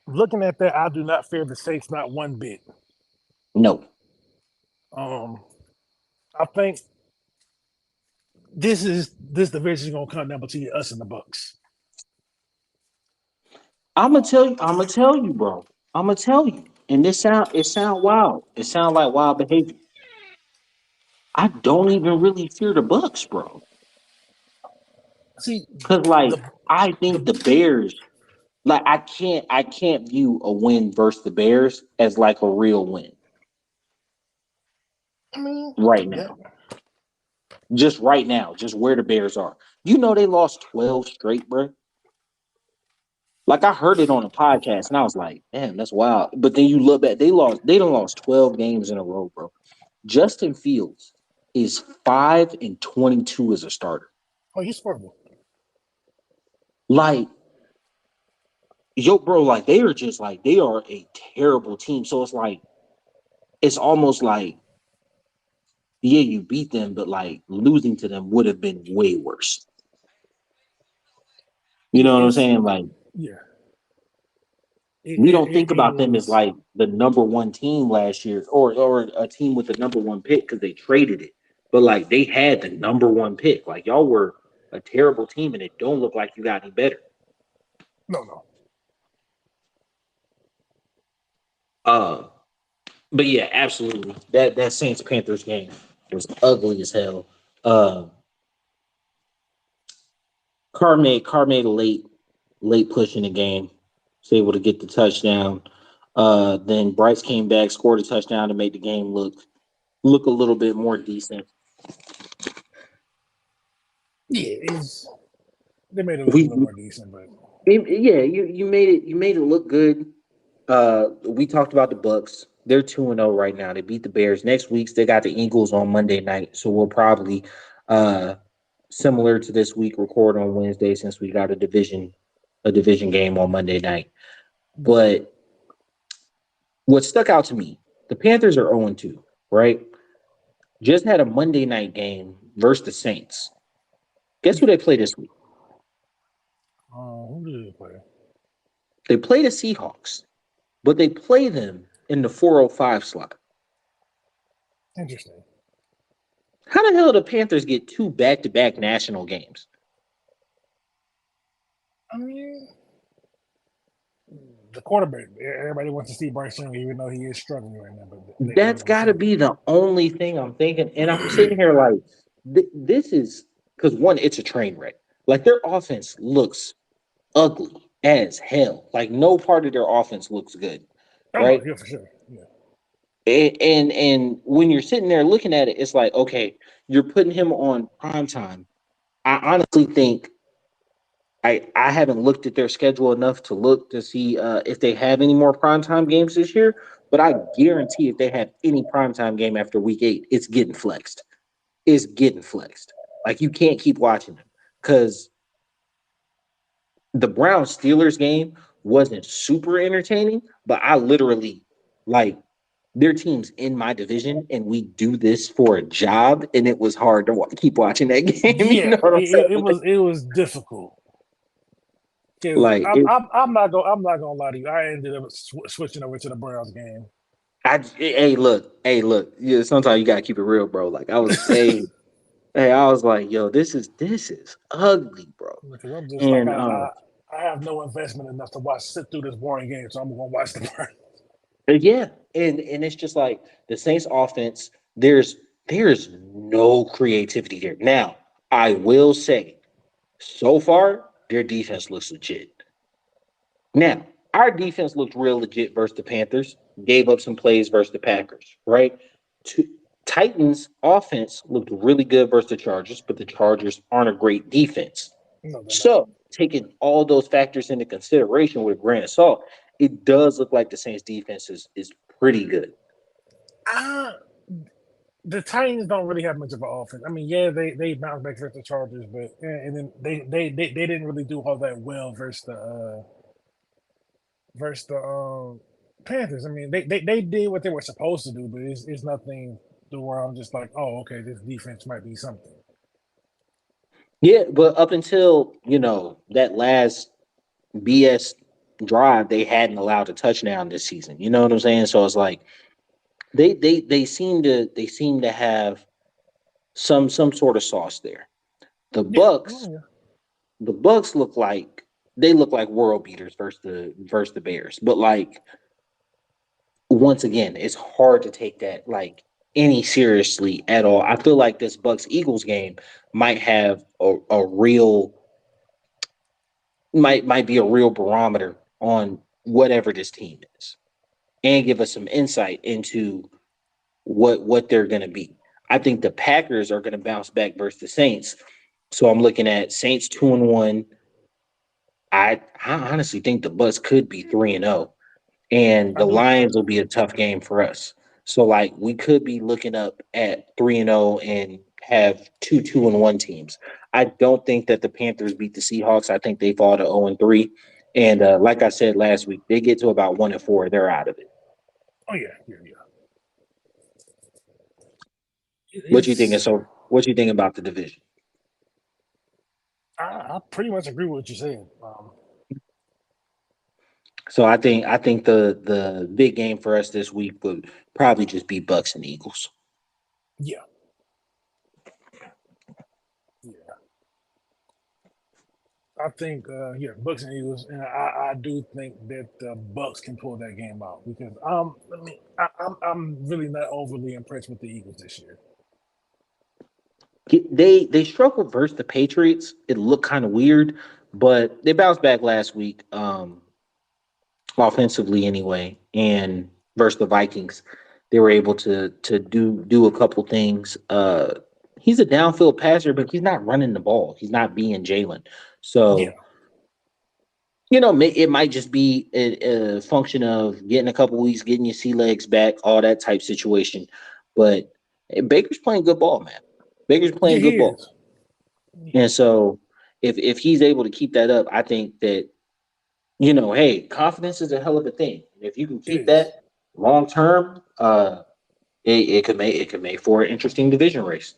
Looking at that, I do not fear the Saints not one bit. No. Um, I think this division is gonna come down between us and the Bucks. I'ma tell you, bro. I'ma tell you. And it sound wild. It sound like wild behavior. I don't even really fear the Bucks, bro. See, Cause like the I the think the Bears, like I can't view a win versus the Bears as like a real win I mean right that now. Just right now, just where the Bears are. You know they lost 12 straight, bro. Like I heard it on a podcast and I was like, damn, that's wild. But then you look back, they done lost 12 games in a row, bro. Justin Fields is 5-22 as a starter. oh he's horrible. Like, yo, bro, like they are just like they are a terrible team. So it's almost like, yeah, you beat them, but like losing to them would have been way worse. You Yeah, know what I'm it's saying? Like yeah. we don't think It about them as was like the number one team last year or a team with the number one pick because they traded it. But like they had the number one pick. Like y'all were a terrible team and it don't look like you got any better. no. Uh but yeah, absolutely. That Saints Panthers game was ugly as hell. Uh Carr made a late push in the game. Was able to get the touchdown. Then Bryce came back, scored a touchdown to make the game look a little bit more decent. Yeah, it's they made it look a We little more decent, but yeah, you made it look good. We talked about the Bucks. They're 2-0 right now. They beat the Bears. Next week's they got the Eagles on Monday night. So we'll probably uh similar to this week record on Wednesday since we got a division game on Monday night. yeah. But what stuck out to me, the Panthers are 0-2, right? Just had a Monday night game versus the Saints. Guess who Yeah. they play this week? Who did they play? They play the Seahawks, but they play them in the 405 slot. Interesting. How the hell do the Panthers get two back-to-back national games? I mean, the quarterback. Everybody wants to see Bryce Young, even though he is struggling right now. But they That's want to got see to him. be the only thing I'm thinking. And I'm sitting here like, this is because one, it's a train wreck. Like their offense looks ugly as hell. Like no part of their offense looks good, Oh no, right? yeah, for sure. Yeah. And when you're sitting there looking at it, it's like, okay, you're putting him on prime time. I honestly think I haven't looked at their schedule enough to look to see if they have any more primetime games this year. But I guarantee if they have any primetime game after week 8, it's getting flexed. It's getting flexed. Like you can't keep watching them because the Browns Steelers game wasn't super entertaining, but I literally like their teams in my division and we do this for a job and it was hard to keep watching that game. You Yeah, know what I'm saying? it was difficult because Like it, I'm not gonna lie to you. I ended up switching over to the Browns game hey, look. Yeah, sometimes you gotta keep it real, bro. Like I was like, yo, this is ugly, bro. because I'm just like And I have no investment enough to watch sit through this boring game, so I'm gonna watch the Browns. yeah, and it's just like the Saints offense. There's no creativity there. Now, I will say, so far their defense looks legit. Now, our defense looked real legit versus the Panthers. Gave up some plays versus the Packers, right? Two, Titans offense looked really good versus the Chargers, but the Chargers aren't a great defense. No, they're not. So, taking all those factors into consideration with a grain of salt, it does look like the Saints defense is pretty good. Uh, the Titans don't really have much of an offense. I mean, yeah, they bounced back versus the Chargers, but and then they didn't really do all that well versus the Panthers. I mean, they did what they were supposed to do, but it's nothing to where I'm just like, oh, okay, this defense might be something. Yeah, but up until that last BS drive, they hadn't allowed a touchdown this season. You know what I'm saying? So it's like they seem to have some sort of sauce there. The Yeah, Bucks oh, the Bucks look like world beaters versus the Bears. But like once again, it's hard to take that like any seriously at all. I feel like this Bucks Eagles game might have a real might be a real barometer on whatever this team is and give us some insight into what they're going to be. I think the Packers are going to bounce back versus the Saints. So I'm looking at Saints 2-1. I honestly think the Bucks could be 3-0, and I the do. Lions will be a tough game for us. So like we could be looking up at 3-0 and have 2-1 teams. I don't think that the Panthers beat the Seahawks. I think they fall to 0-3. And like I said last week, they get to about 1-4, they're out of it. Oh yeah, yeah, yeah. What you thinking? It's So what you think about the division? I pretty much agree with what you said. So I think the big game for us this week would probably just be Bucks and Eagles. Yeah, yeah. I think yeah, Bucks and Eagles, and I do think that the Bucks can pull that game out because I mean I'm really not overly impressed with the Eagles this year. They struggled versus the Patriots. It looked kind of weird, but they bounced back last week, offensively anyway, and versus the Vikings, they were able to do a couple things. He's a downfield passer, but he's not running the ball. He's not being Jalen. Yeah, So it might just be a function of getting a couple weeks, getting your sea legs back, all that type situation. But Baker's playing good ball, man. Baker's yeah, playing he good ball. is. Yeah, And so if he's able to keep that up, I think that, hey, confidence is a hell of a thing. If you can it keep is. that long term, it could make for an interesting division race.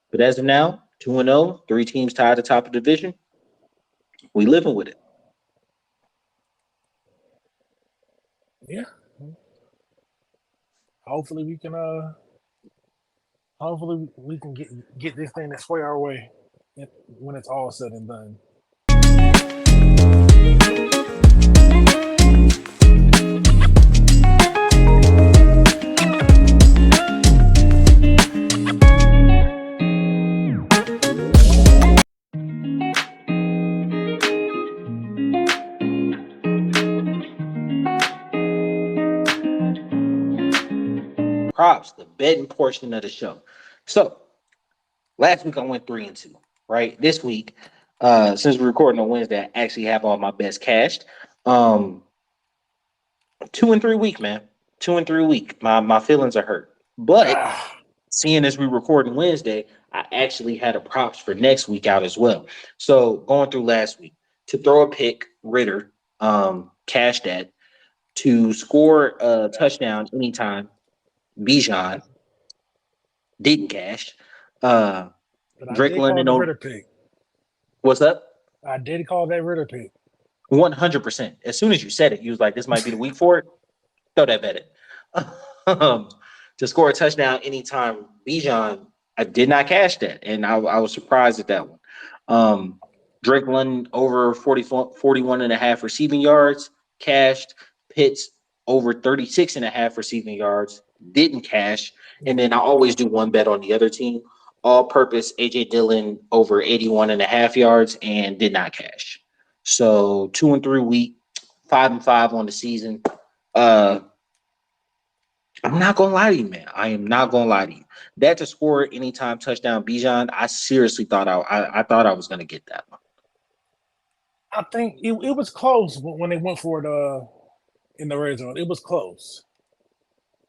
But as of now, 2-0, three teams tied at the top of the division. We living with it. Yeah. Hopefully we can hopefully we can get this thing to sway our way when it's all said and done. Props, the betting portion of the show. So last week I went 3-2, right? This week, since we're recording on Wednesday, I actually have all my bets cashed. Um, 2-3 week, man. 2-3 week. My feelings are hurt. But Ah, seeing as we recording Wednesday, I actually had a props for next week out as well. So going through last week, to throw a pick, Ritter, cashed that. To score a touchdown anytime, Bijan didn't cash. Uh but I Drake did call London, the Ritter pick. what's up? I did call that Ritter pick. 100%. As soon as you said it, you was like, this might be the week for it. Throw that bet in. um, to score a touchdown anytime, Bijan, I did not cash that, and I was surprised at that one. Um, Drake London over 41 and a half receiving yards, cashed. Pitts over 36 and a half receiving yards, didn't cash. And then I always do one bet on the other team. All purpose AJ Dillon over 81 and a half yards and did not cash. So 2-3 week, 5-5 on the season. Uh, I'm not gonna lie to you, man. I am not gonna lie to you. That to score anytime touchdown, Bijan. I seriously thought I thought I was gonna get that one. I think it was close when they went for it in the red zone. It was close.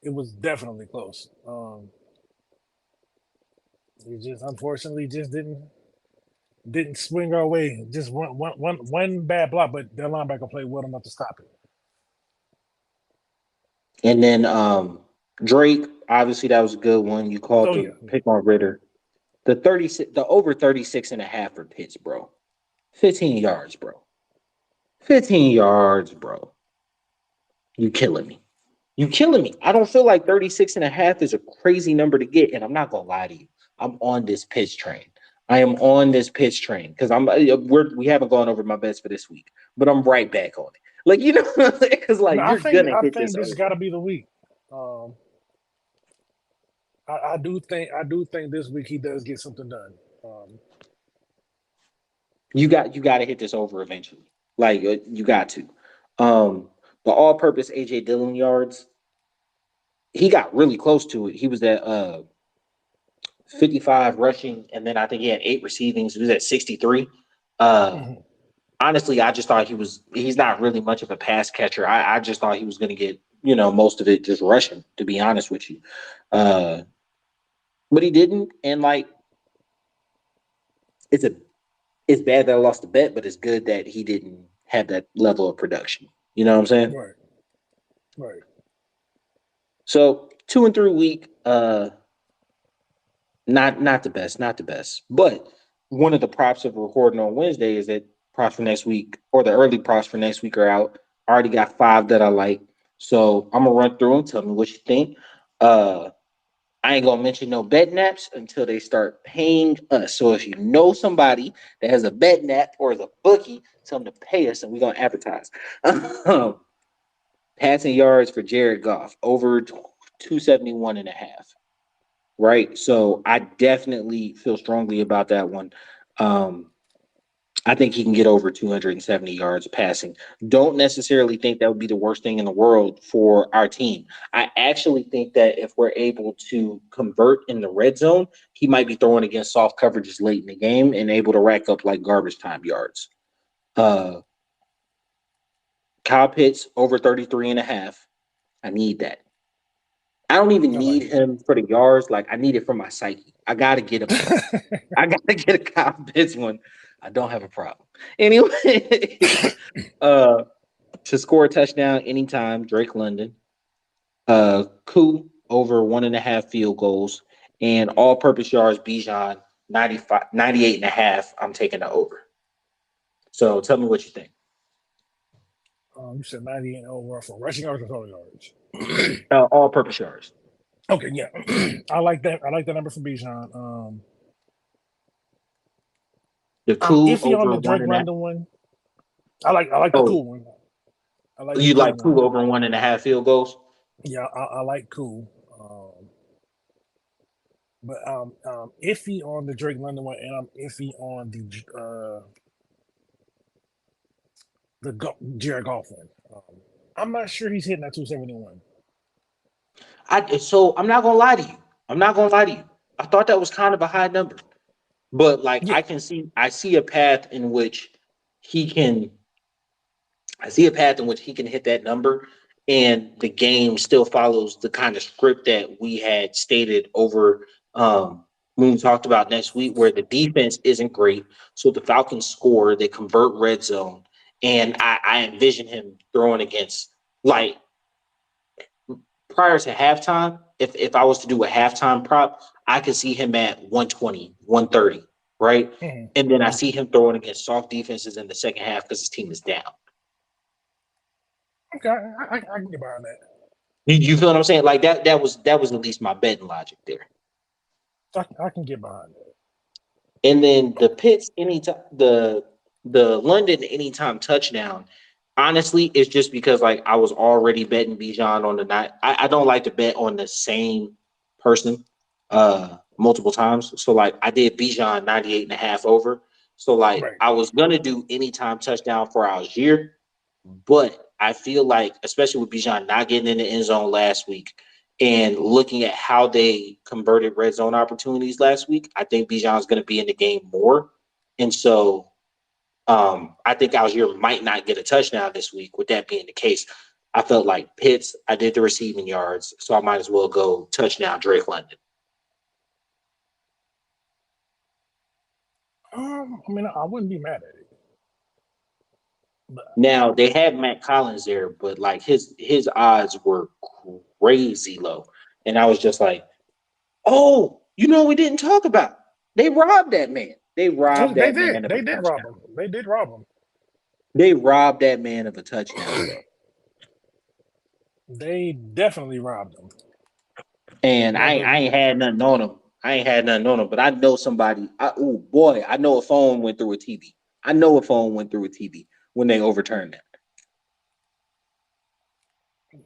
It was definitely close. It just unfortunately just didn't swing our way. Just one bad block, but their linebacker played well enough to stop it. And then Drake, obviously that was a good one. You called Oh the yeah, pick on Ritter. The 36, the over 36 and a half for Pitts, bro. 15 yards, bro. 15 yards, bro. You killing me. You killing me. I don't feel like 36 and a half is a crazy number to get. And I'm not gonna lie to you. I'm on this pitch train. I am on this pitch train because we haven't gone over my bets for this week, but I'm right back on it. Like you know what I'm saying? Because no, like you're gonna I hit this think this got over. to be the week. Um, I do think this week he does get something done. You got to hit this over eventually. Like you got to. The all-purpose AJ Dillon yards, he got really close to it. He was at 55 rushing, and then I think he had 8 receiving. So he was at 63. Uh, Mhm. Honestly, I just thought he's not really much of a pass catcher. I just thought he was going to get, most of it just rushing, to be honest with you. Uh, but he didn't. And like, it's a, it's bad that I lost the bet, but it's good that he didn't have that level of production. You know what I'm saying? Right, right. So 2 and 3 week, not the best, not the best. But one of the props of recording on Wednesday is that props for next week or the early props for next week are out. I already got 5 that I like. So I'm gonna run through them. Tell me what you think. Uh I ain't gonna mention no bet naps until they start paying us. So if you know somebody that has a bet nap or is a bookie, tell them to pay us and we're gonna advertise. Passing yards for Jared Goff over 271 and a half. Right. So I definitely feel strongly about that one. Um, I think he can get over 270 yards passing. Don't necessarily think that would be the worst thing in the world for our team. I actually think that if we're able to convert in the red zone, he might be throwing against soft coverages late in the game and able to rack up like garbage time yards. Uh, Kyle Pitts over 33 and a half. I need that. I don't even I like need him for the yards. Like I need it for my psyche. I got to get him one. it. I gotta get a Kyle Pitts one. I don't have a problem. Anyway, uh, to score a touchdown anytime, Drake London. Coup over 1.5 field goals and all-purpose yards. Bijan 95, 98 and a half. I'm taking the over. So tell me what you think. You said 90 and over for rushing yards or total yards. All-purpose yards. Okay, yeah, I like that. I like that number for Bijan. The I'm coup iffy on over the one Drake and a. London one. I like the Oh, cool one. I like the you cool like coup one. over 1.5 field goals? Yeah, I like cool. But iffy on the Drake London one, and I'm iffy on Jared Goff one. I'm not sure he's hitting that 271. So I'm not gonna lie to you. I'm not gonna lie to you. I thought that was kind of a high number. But like Yeah. I see a path in which he can I see a path in which he can hit that number and the game still follows the kind of script that we had stated over when we talked about next week where the defense isn't great. So the Falcons score, they convert red zone, and I envision him throwing against like prior to halftime, if I was to do a halftime prop, I could see him at 120, 130, right? Mhm, And then I mhm. see him throwing against soft defenses in the second half because his team is down. Okay, I can get behind that. You feel what I'm saying? Like that was at least my betting logic there. I can get behind that. And then the Pitts anytime the London anytime touchdown, honestly, it's just because like I was already betting Bijan on the night. I don't like to bet on the same person multiple times. So like I did Bijan 98 and a half over. So like Right. I was gonna do anytime touchdown for Algier, but I feel like, especially with Bijan not getting in the end zone last week and looking at how they converted red zone opportunities last week, I think Bijan's going to be in the game more. And so I think Algier might not get a touchdown this week. With that being the case, I felt like Pitts, I did the receiving yards, so I might as well go touchdown Drake London. I mean, I wouldn't be mad at it. But Now they had Matt Collins there, but like his odds were crazy low. And I was just like, oh, you know, we didn't talk about. They robbed that man. They oh, robbed they that man did. of a They did rob touchdown. him. They did rob him. They robbed that man of a touchdown, bro. They definitely robbed him. And Like I ain't had nothing on him. I ain't had nothing on him, but I know somebody. Oh boy, I know a phone went through a TV. I know a phone went through a TV when they overturned that.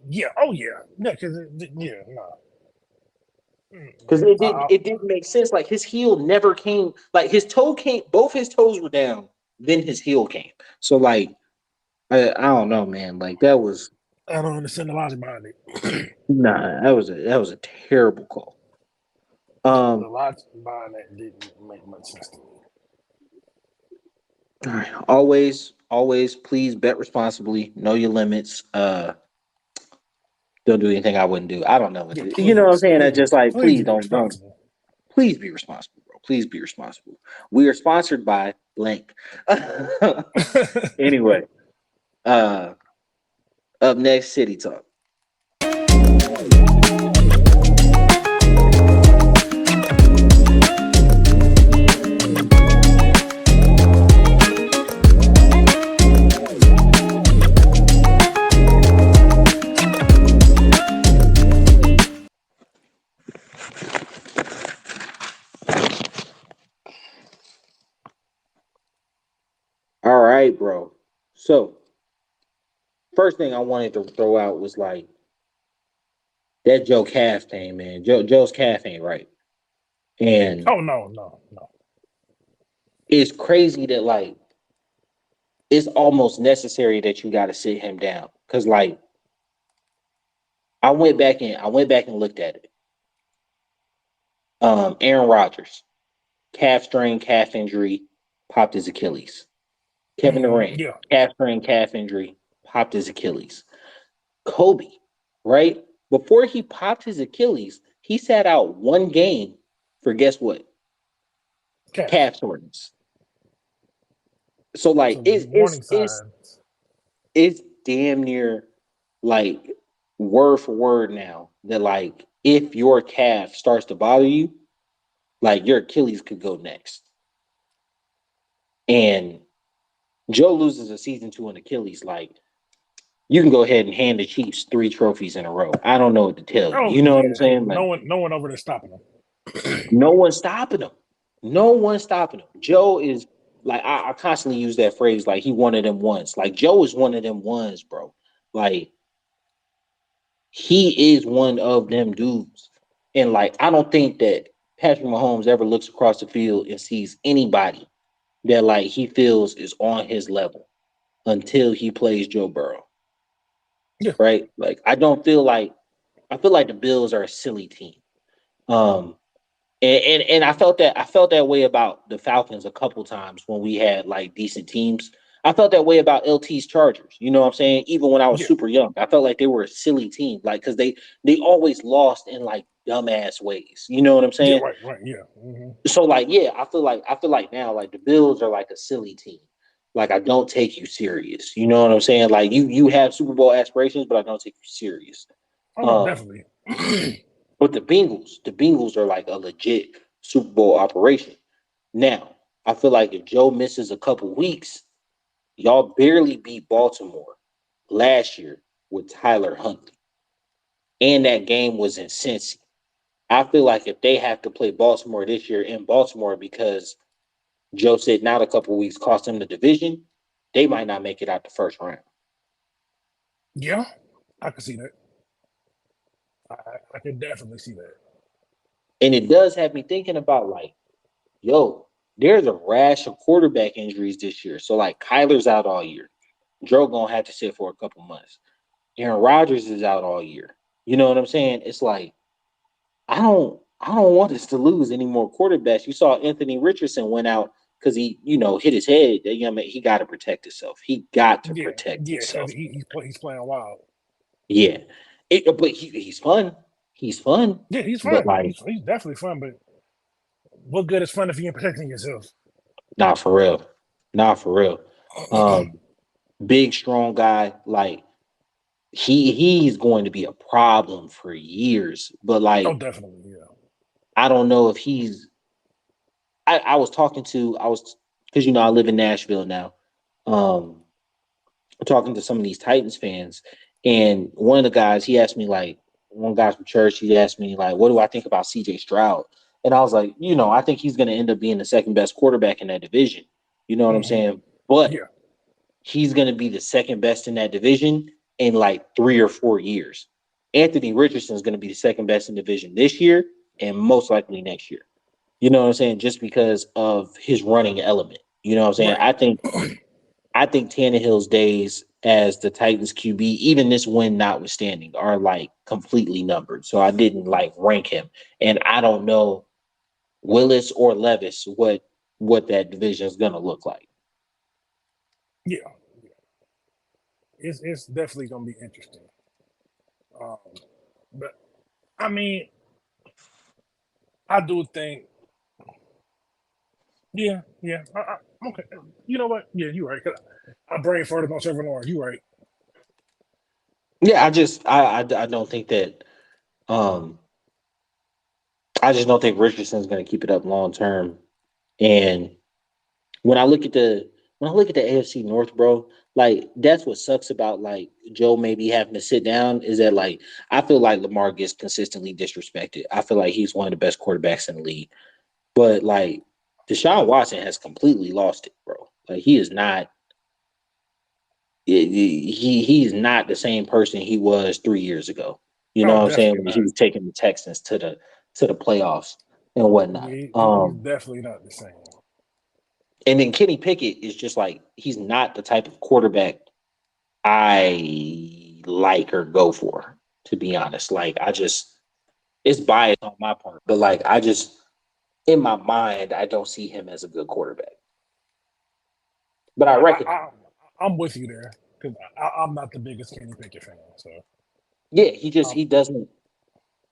yeah, oh yeah, because yeah, no. Because Mm-mm. it didn't make sense. Like his heel never came. Like his toe came. Both his toes were down. Then his heel came. So like I don't know, man. Like that was I don't understand the logic behind it. nah. That was a terrible call. The Um. logic behind that didn't make much sense to me. All right. Always, please bet responsibly. Know your limits. Don't do anything I wouldn't do. I don't know what Yeah, you know what I'm saying. I just like please please be don't responsible. please be responsible, bro. Please be responsible. We are sponsored by blank. Anyway, uh, up next, City Talk. All right, bro. So first thing I wanted to throw out was like that Joe calf thing, man. Joe's calf ain't right, and Oh no, no, no. it's crazy that like it's almost necessary that you got to sit him down because like I went back and looked at it. Aaron Rodgers, calf strain, calf injury, popped his Achilles. Kevin Durant, Yeah, calf strain, calf injury, popped his Achilles. Kobe, right? Before he popped his Achilles, he sat out one game for guess what? calf. Calf soreness. So like So warning signs. it's damn near like word for word now that like if your calf starts to bother you, like your Achilles could go next. And Joe loses a season to an Achilles, like you can go ahead and hand the Chiefs 3 trophies in a row. I don't know what to tell you. Oh You know what I'm yeah, saying? ain't Like no one over there stopping them. no one's stopping him. No one's stopping him. Joe is like I constantly use that phrase like he one of them ones. Like Joe is one of them ones, bro. Like he is one of them dudes. And like I don't think that Patrick Mahomes ever looks across the field and sees anybody that like he feels is on his level until he plays Joe Burrow. Yeah, Right? Like I feel like the Bills are a silly team. Um and I felt that way about the Falcons a couple times when we had like decent teams. I felt that way about LT's Chargers. You know what I'm saying? Even when I was yeah, super young, I felt like they were a silly team, like because they always lost in like dumbass ways. You know what I'm yeah. saying? Right, right. Yeah. So like yeah, I feel like now like the Bills are like a silly team. Like I don't take you serious. You know what I'm saying? Like you have Super Bowl aspirations, but I don't take you serious. Oh no, Um, definitely. but the Bengals are like a legit Super Bowl operation. Now, I feel like if Joe misses a couple weeks, y'all barely beat Baltimore last year with Tyler Huntley. And that game was in Cincy. I feel like if they have to play Baltimore this year in Baltimore because Joe said not a couple weeks cost them the division, they might not make it out the first round. Yeah, I can see that. I, I can definitely see that. And it does have me thinking about like, yo, there's a rash of quarterback injuries this year. So like Kyler's out all year. Joe gonna have to sit for a couple months. Aaron Rodgers is out all year. You know what I'm saying? It's like I don't want us to lose any more quarterbacks. You saw Anthony Richardson went out because he, hit his head. He got to protect himself. He got to Yeah, protect yeah, because himself. he's playing wild. Yeah, but he's fun. He's fun, Yeah, he's but fun. like, He's definitely fun. But what good is fun if you ain't protecting yourself? not for real. Not for real. Um, Big strong guy. Like he's going to be a problem for years. But Oh, like, definitely. Yeah. I don't know if he's. I was talking to I was because I live in Nashville now. Um, talking to some of these Titans fans, and one of the guys he asked me like one guy from church he asked me like, what do I think about CJ Stroud? And I was like, I think he's going to end up being the second best quarterback in that division. You know what I'm Hmm. saying? But Yeah. he's going to be the second best in that division in like 3 or 4 years. Anthony Richardson is going to be the second best in division this year and most likely next year. You know what I'm saying? Just because of his running element. You know what I'm saying? Right. I think Tannehill's days as the Titans QB, even this win notwithstanding, are like completely numbered. So I didn't like rank him, and I don't know Willis or Levis what that division is gonna look like. Yeah. It's definitely gonna be interesting. Um, but I mean, I do think. Yeah. Yeah. Okay. You know what? Yeah, you're right. 'Cause I brain farted on Trevor Lawrence. You're right. Yeah, I don't think that um I just don't think Richardson's gonna keep it up long term. And when I look at the when I look at the AFC North, bro, like that's what sucks about like Joe maybe having to sit down is that like I feel like Lamar gets consistently disrespected. I feel like he's one of the best quarterbacks in the league, but like Deshaun Watson has completely lost it, bro. Like he is not he's not the same person he was 3 years ago. You know Oh, what I'm saying? definitely When he not. was taking the Texans to the playoffs and whatnot. Yeah, he's definitely not the same. And then Kenny Pickett is just like he's not the type of quarterback I like or go for, to be honest. Like I just it's bias on my part, but like I just in my mind I don't see him as a good quarterback. But I I, I, recognize, I I'm with you there because I'm not the biggest Kenny Pickett fan. So yeah, um,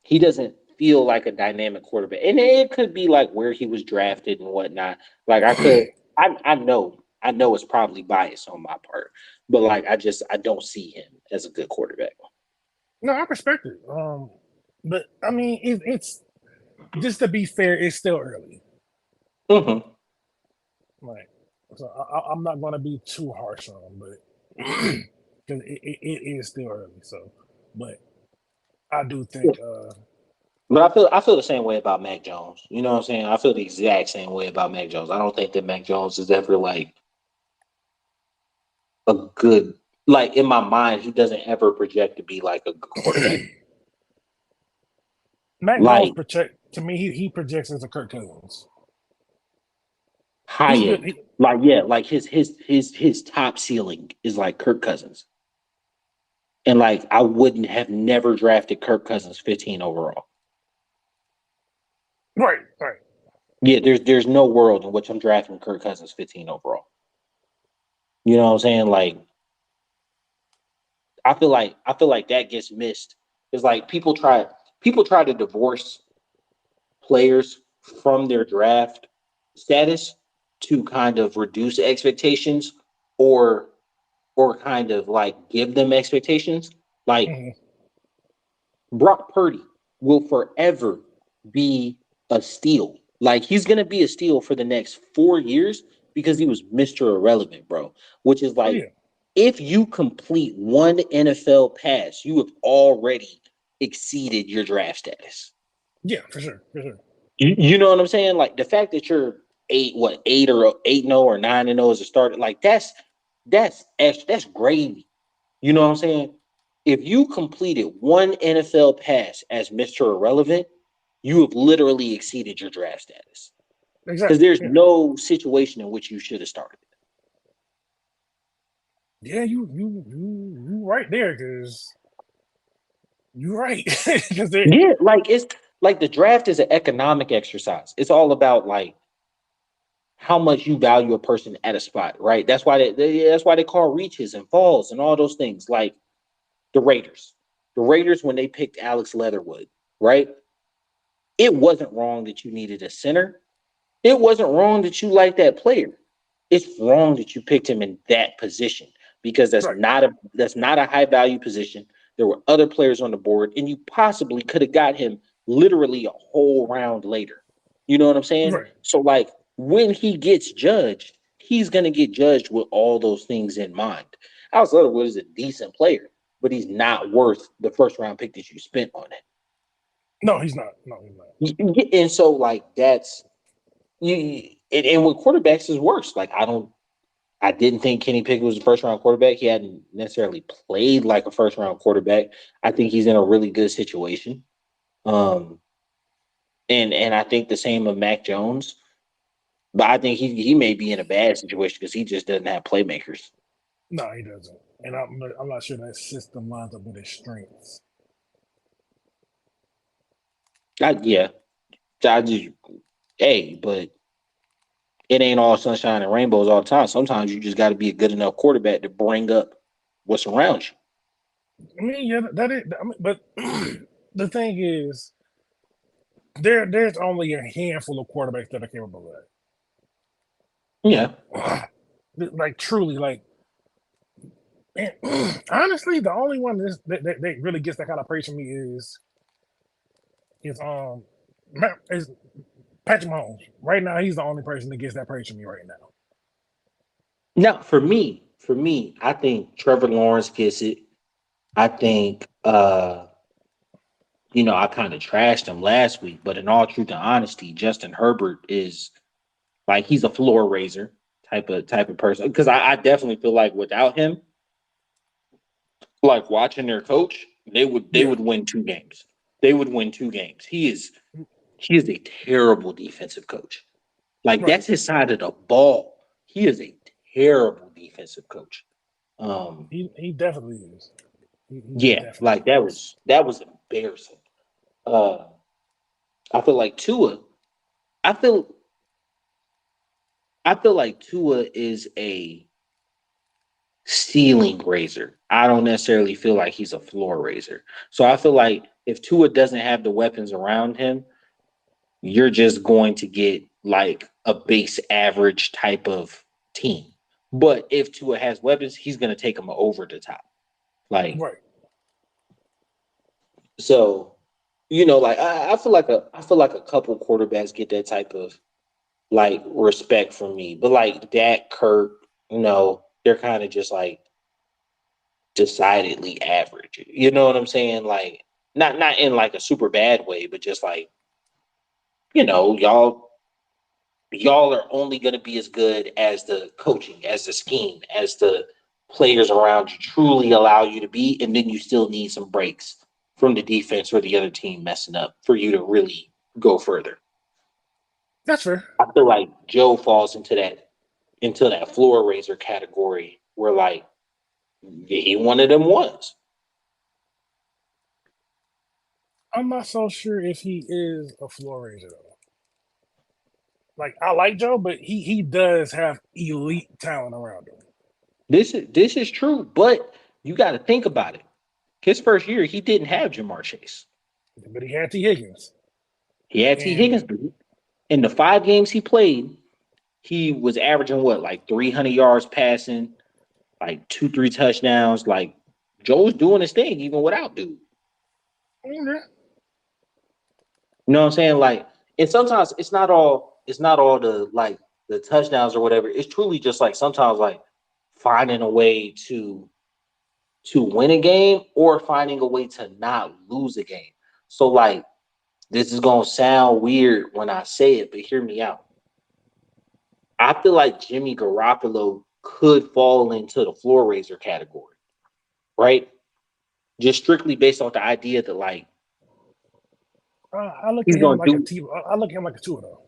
he doesn't feel like a dynamic quarterback, and it could be like where he was drafted and whatnot. Like I know it's probably bias on my part, but like I don't see him as a good quarterback. no, I respect it. But I mean, it's just to be fair, it's still early. Hmm. Like, so I'm not going to be too harsh on him, but because it is still early. So, but I do think, But I feel the same way about Mac Jones. You know what I'm saying? I feel the exact same way about Mac Jones. I don't think that Mac Jones is ever like a good like in my mind, he doesn't ever project to be like a good quarterback. Mac Jones Like project to me, he projects as a Kirk Cousins. high He's good. end. Like yeah, like his top ceiling is like Kirk Cousins. And like I wouldn't have never drafted Kirk Cousins 15 overall. Right, right. Yeah, there's no world in which I'm drafting Kirk Cousins 15 overall. You know what I'm saying? Like I feel like that gets missed. It's like people try to divorce players from their draft status to kind of reduce expectations or or kind of like give them expectations. Like Hmm. Brock Purdy will forever be a steal. Like he's gonna be a steal for the next 4 years because he was Mr. Irrelevant, bro. Which is Oh like yeah, if you complete one NFL pass, you have already exceeded your draft status. yeah, for sure, for sure. You know what I'm saying? Like the fact that you're 8 or 8-0 or 9-0 as a starter, like that's gravy. You know what I'm saying? If you completed one NFL pass as Mr. Irrelevant, you have literally exceeded your draft status. Because Exactly. there's Yeah, no situation in which you should have started. yeah. You right there because you right because they. Yeah, like it's like the draft is an economic exercise. It's all about like how much you value a person at a spot, right? That's why they call reaches and falls and all those things. Like the Raiders, the Raiders when they picked Alex Leatherwood, right? It wasn't wrong that you needed a center. It wasn't wrong that you liked that player. It's wrong that you picked him in that position because Right. that's not a high value position. There were other players on the board, and you possibly could have got him literally a whole round later. You know what I'm saying? Right. So like when he gets judged, he's gonna get judged with all those things in mind. Alex Leatherwood is a decent player, but he's not worth the first round pick that you spent on No, he's not. No, he's not. it. And so like that's you and with quarterbacks is worse. Like I didn't think Kenny Pickett was a first round quarterback. He hadn't necessarily played like a first round quarterback. I think he's in a really good situation. Um and I think the same of Mac Jones. But I think he may be in a bad situation because he just doesn't have playmakers. No, he doesn't. And I'm not sure that system lines up with his strengths. Yeah. I just but it ain't all sunshine and rainbows all the time. Sometimes you just got to be a good enough quarterback to bring up what's around you. I mean, yeah, that is. I mean, but the thing is, there's only a handful of quarterbacks that are capable of Yeah. that. Like truly, like and, honestly, the only one that really gets that kind of praise from me is is Patrick Mahomes. Right now, he's the only person that gets that praise from me right now. Now, for me, I think Trevor Lawrence gets it. I think I kind of trashed him last week, but in all truth and honesty, Justin Herbert is like he's a floor raiser type of person. Because I definitely feel like without him, like watching their coach, they Yeah, would win 2 games. They would win 2 games. He is a terrible defensive coach. Like right. that's his side of the ball. He is a terrible defensive coach. Um, He definitely is. He yeah, like definitely is. that was embarrassing. Uh, I feel like Tua. I feel I feel like Tua is a ceiling raiser. I don't necessarily feel like he's a floor raiser. So I feel like if Tua doesn't have the weapons around him, you're just going to get like a base average type of team. But if Tua has weapons, he's going to take them over the top. Like Right. so, like I feel like a couple quarterbacks get that type of like respect from me. But like Dak, Kirk, they're kind of just like decidedly average. You know what I'm saying? Like not in like a super bad way, but just like y'all are only going to be as good as the coaching, as the scheme, as the players around you truly allow you to be, and then you still need some breaks from the defense or the other team messing up for you to really go further. That's fair. I feel like Joe falls into that floor raiser category where like he one of them was. I'm not so sure if he is a floor raiser though. Like I like Joe, but he does have elite talent around him. This is true, but you got to think about it. His first year, he didn't have Jamar Chase. But he had T. Higgins. He had T. And Higgins. In the 5 games he played, he was averaging what, like 300 yards passing, like 2, 3 touchdowns. Like Joe's doing his thing even without dude. yeah, You know what I'm saying? Like, and sometimes it's not all the touchdowns or whatever. It's truly just like sometimes like finding a way to win a game or finding a way to not lose a game. So like this is gonna sound weird when I say it, but hear me out. I feel like Jimmy Garoppolo could fall into the floor raiser category, right? Just strictly based on the idea that like I look at he's him gonna like a do, T. I look at him like a two though.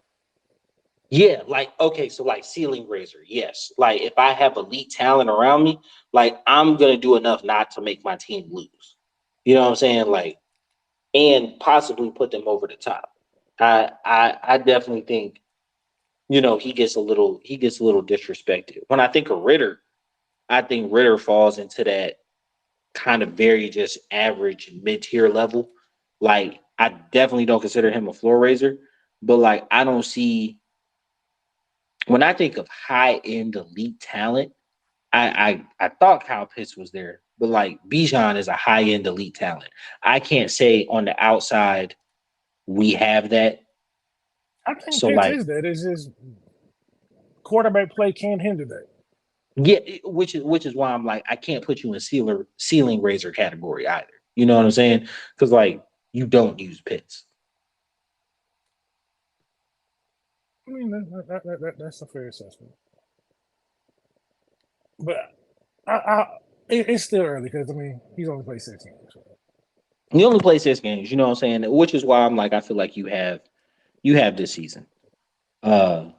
yeah, like okay, so like ceiling raiser, yes. Like if I have elite talent around me, like I'm gonna do enough not to make my team lose. You know what I'm saying? Like and possibly put them over the top. I definitely think he gets a little disrespected. When I think of Ritter, I think Ritter falls into that kind of very just average mid tier level. Like I definitely don't consider him a floor raiser, but like I don't see when I think of high end elite talent, I thought Kyle Pitts was there, but like Bijan is a high end elite talent. I can't say on the outside we have that. I think So Pitts like is that. It's just quarterback play can't hinder that. yeah, which is why I'm like I can't put you in ceiling raiser category either. You know what I'm saying? Because like you don't use Pitts. I mean, that's a fair assessment. But it's still early because I mean he's only played 16 games. So. You only play 6 games. You know what I'm saying? Which is why I'm like I feel like you have this season. Uh,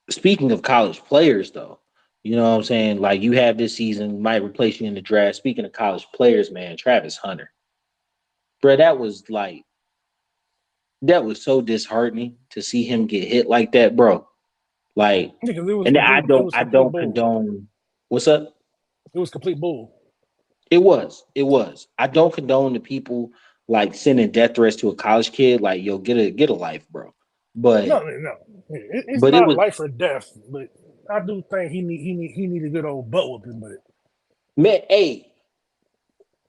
Speaking of college players, though, you know what I'm saying? Like you have this season, might replace you in the draft. Speaking of college players, man, Travis Hunter, bro, that was so disheartening to see him get hit like that, bro. Like, Because it was and complete. It was I complete don't bull. condone. What's up? It was complete bull. It was. I don't condone the people like sending death threats to a college kid. Like, yo, get a life, bro. No, But no, it's but it not was life or death. But I do think he need a good old butt whooping. But man. Hey,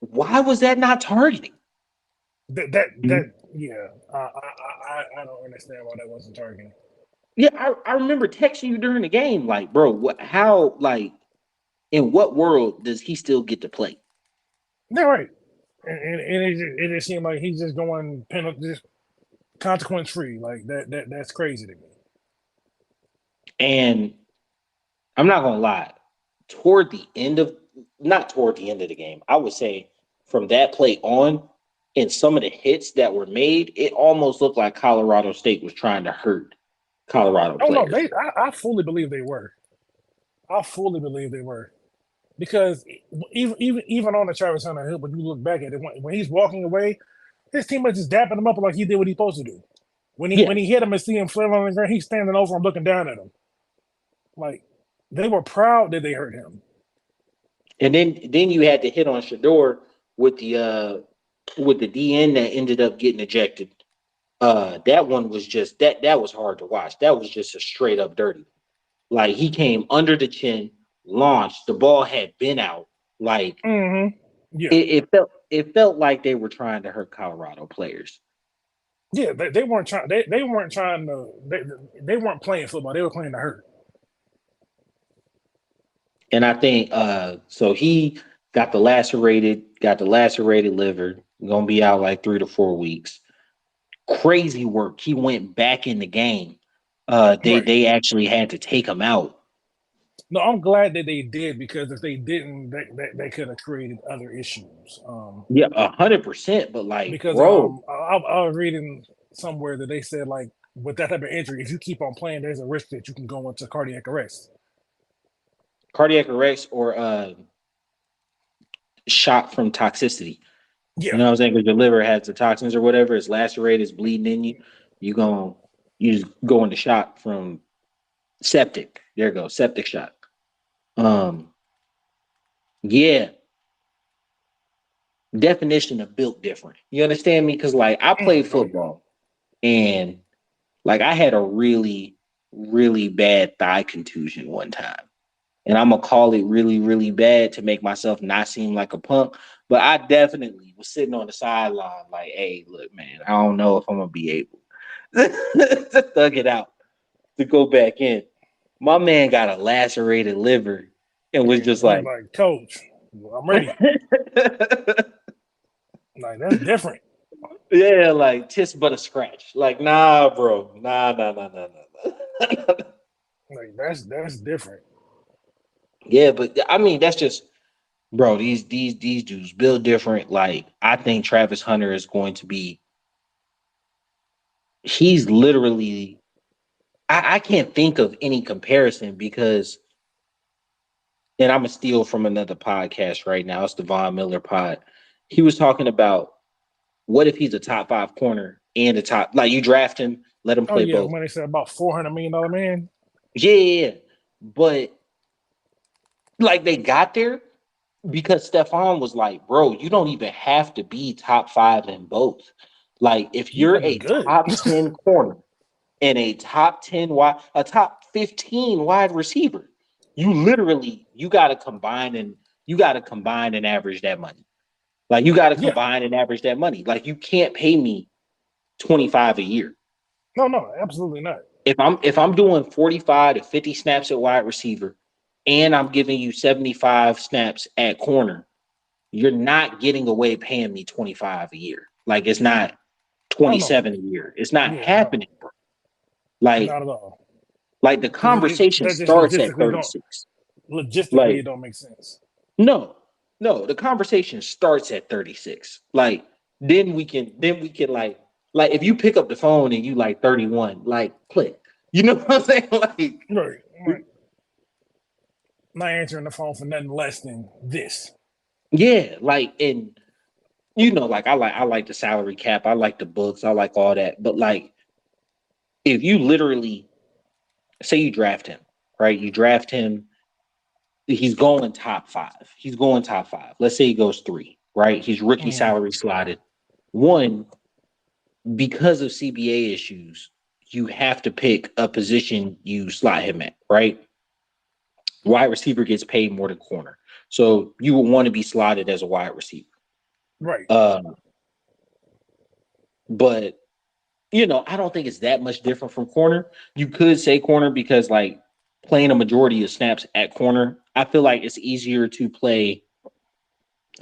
why was that not targeting? that yeah, I don't understand why that wasn't targeting. Yeah, I remember texting you during the game, like, bro, how, like, in what world does he still get to play? They're right, and it just seemed like he's just going penalty, just consequence free. Like that's crazy to me. And I'm not gonna lie, toward the end of, not toward the end of the game, I would say from that play on, and some of the hits that were made, it almost looked like Colorado State was trying to hurt Colorado Oh no, players. I fully believe they were. I fully believe they were because even on the Travis Hunter hill, when you look back at it, when he's walking away, his teammates just dapping him up like he did what he's supposed to do. When he Yeah, when he hit him and see him flailing on the ground, he's standing over him looking down at him. Like they were proud that they hurt him. and then you had to hit on Shador with the DN that ended up getting ejected. That one was just that was hard to watch. That was just a straight up dirty. Like he came under the chin, launched, the ball had been out. Like Mm-hmm. Yeah, it felt like they were trying to hurt Colorado players. yeah. They weren't trying. They weren't trying to. They weren't playing football. They were playing to hurt. And I think so he got the lacerated liver, gonna be out like 3 to 4 weeks. Crazy work. He went back in the game. They Right. they actually had to take him out. No, I'm glad that they did because if they didn't, they could have created other issues. Yeah, 100%. But like, Because bro, I was reading somewhere that they said like with that type of injury, if you keep on playing, there's a risk that you can go into cardiac arrest. cardiac arrest or shock from toxicity. You Yeah, know what I'm saying? Because your liver has the toxins or whatever, it's lacerated, it's bleeding in you. You going you just go into shock from septic. There you go, septic shock. Um, yeah, definition of built different. You understand me? Because like I played oh yeah. football and like I had a really, really bad thigh contusion one time. And I'm gonna call it really, really bad to make myself not seem like a punk. But I definitely was sitting on the sideline, like, "Hey, look, man, I don't know if I'm gonna be able to thug it out to go back in." My man got a lacerated liver and was And just he's like, like, Coach, I'm ready. Like that's different. "Yeah, like tisk but a scratch." Like, nah, bro, nah, nah, nah, nah, nah. Nah. Like that's different. Yeah, but I mean, that's just bro. These dudes build different. Like, I think Travis Hunter is going to be he's literally I can't think of any comparison because and I'm gonna steal from another podcast right now. It's the Von Miller pod. He was talking about what if he's a top 5 corner and a top like you draft him Let him Oh play yeah, both. when they said about $400 million man. Yeah, yeah, yeah. But like they got there because Stefan was like, bro, you don't even have to be top five in both. Like, if You you're gotta be a good. top 10 corner and a top 10 wide, a top 15 wide receiver, you gotta combine and average that money. Like you gotta Yeah. combine and average that money. Like you can't pay me 25 a year. No, no, absolutely not. If I'm doing 45 to 50 snaps at wide receiver and I'm giving you 75 snaps at corner, you're not getting away paying me 25 a year. Like it's not Oh no. 27 a year. It's not Yeah, no, happening, bro. Like not at all. like the Because conversation that just starts at 36. logistically Like it don't make sense. no, no, the conversation starts at 36. Like then we can like if you pick up the phone and you like 31, like click. You know what I'm saying? Like Right, right. Not answering the phone for nothing less than this. yeah, like and like I like the salary cap, I like the books, I like all that. But like if you literally say you draft him, right? You draft him, he's going top five. He's going top five. Let's say he goes three, right? He's rookie Mm, salary slotted. One, because of CBA issues, you have to pick a position you slot him at, right? Wide receiver gets paid more than corner. So you would want to be slotted as a wide receiver. right. Uh, but I don't think it's that much different from corner. You could say corner because like playing a majority of snaps at corner, I feel like it's easier to play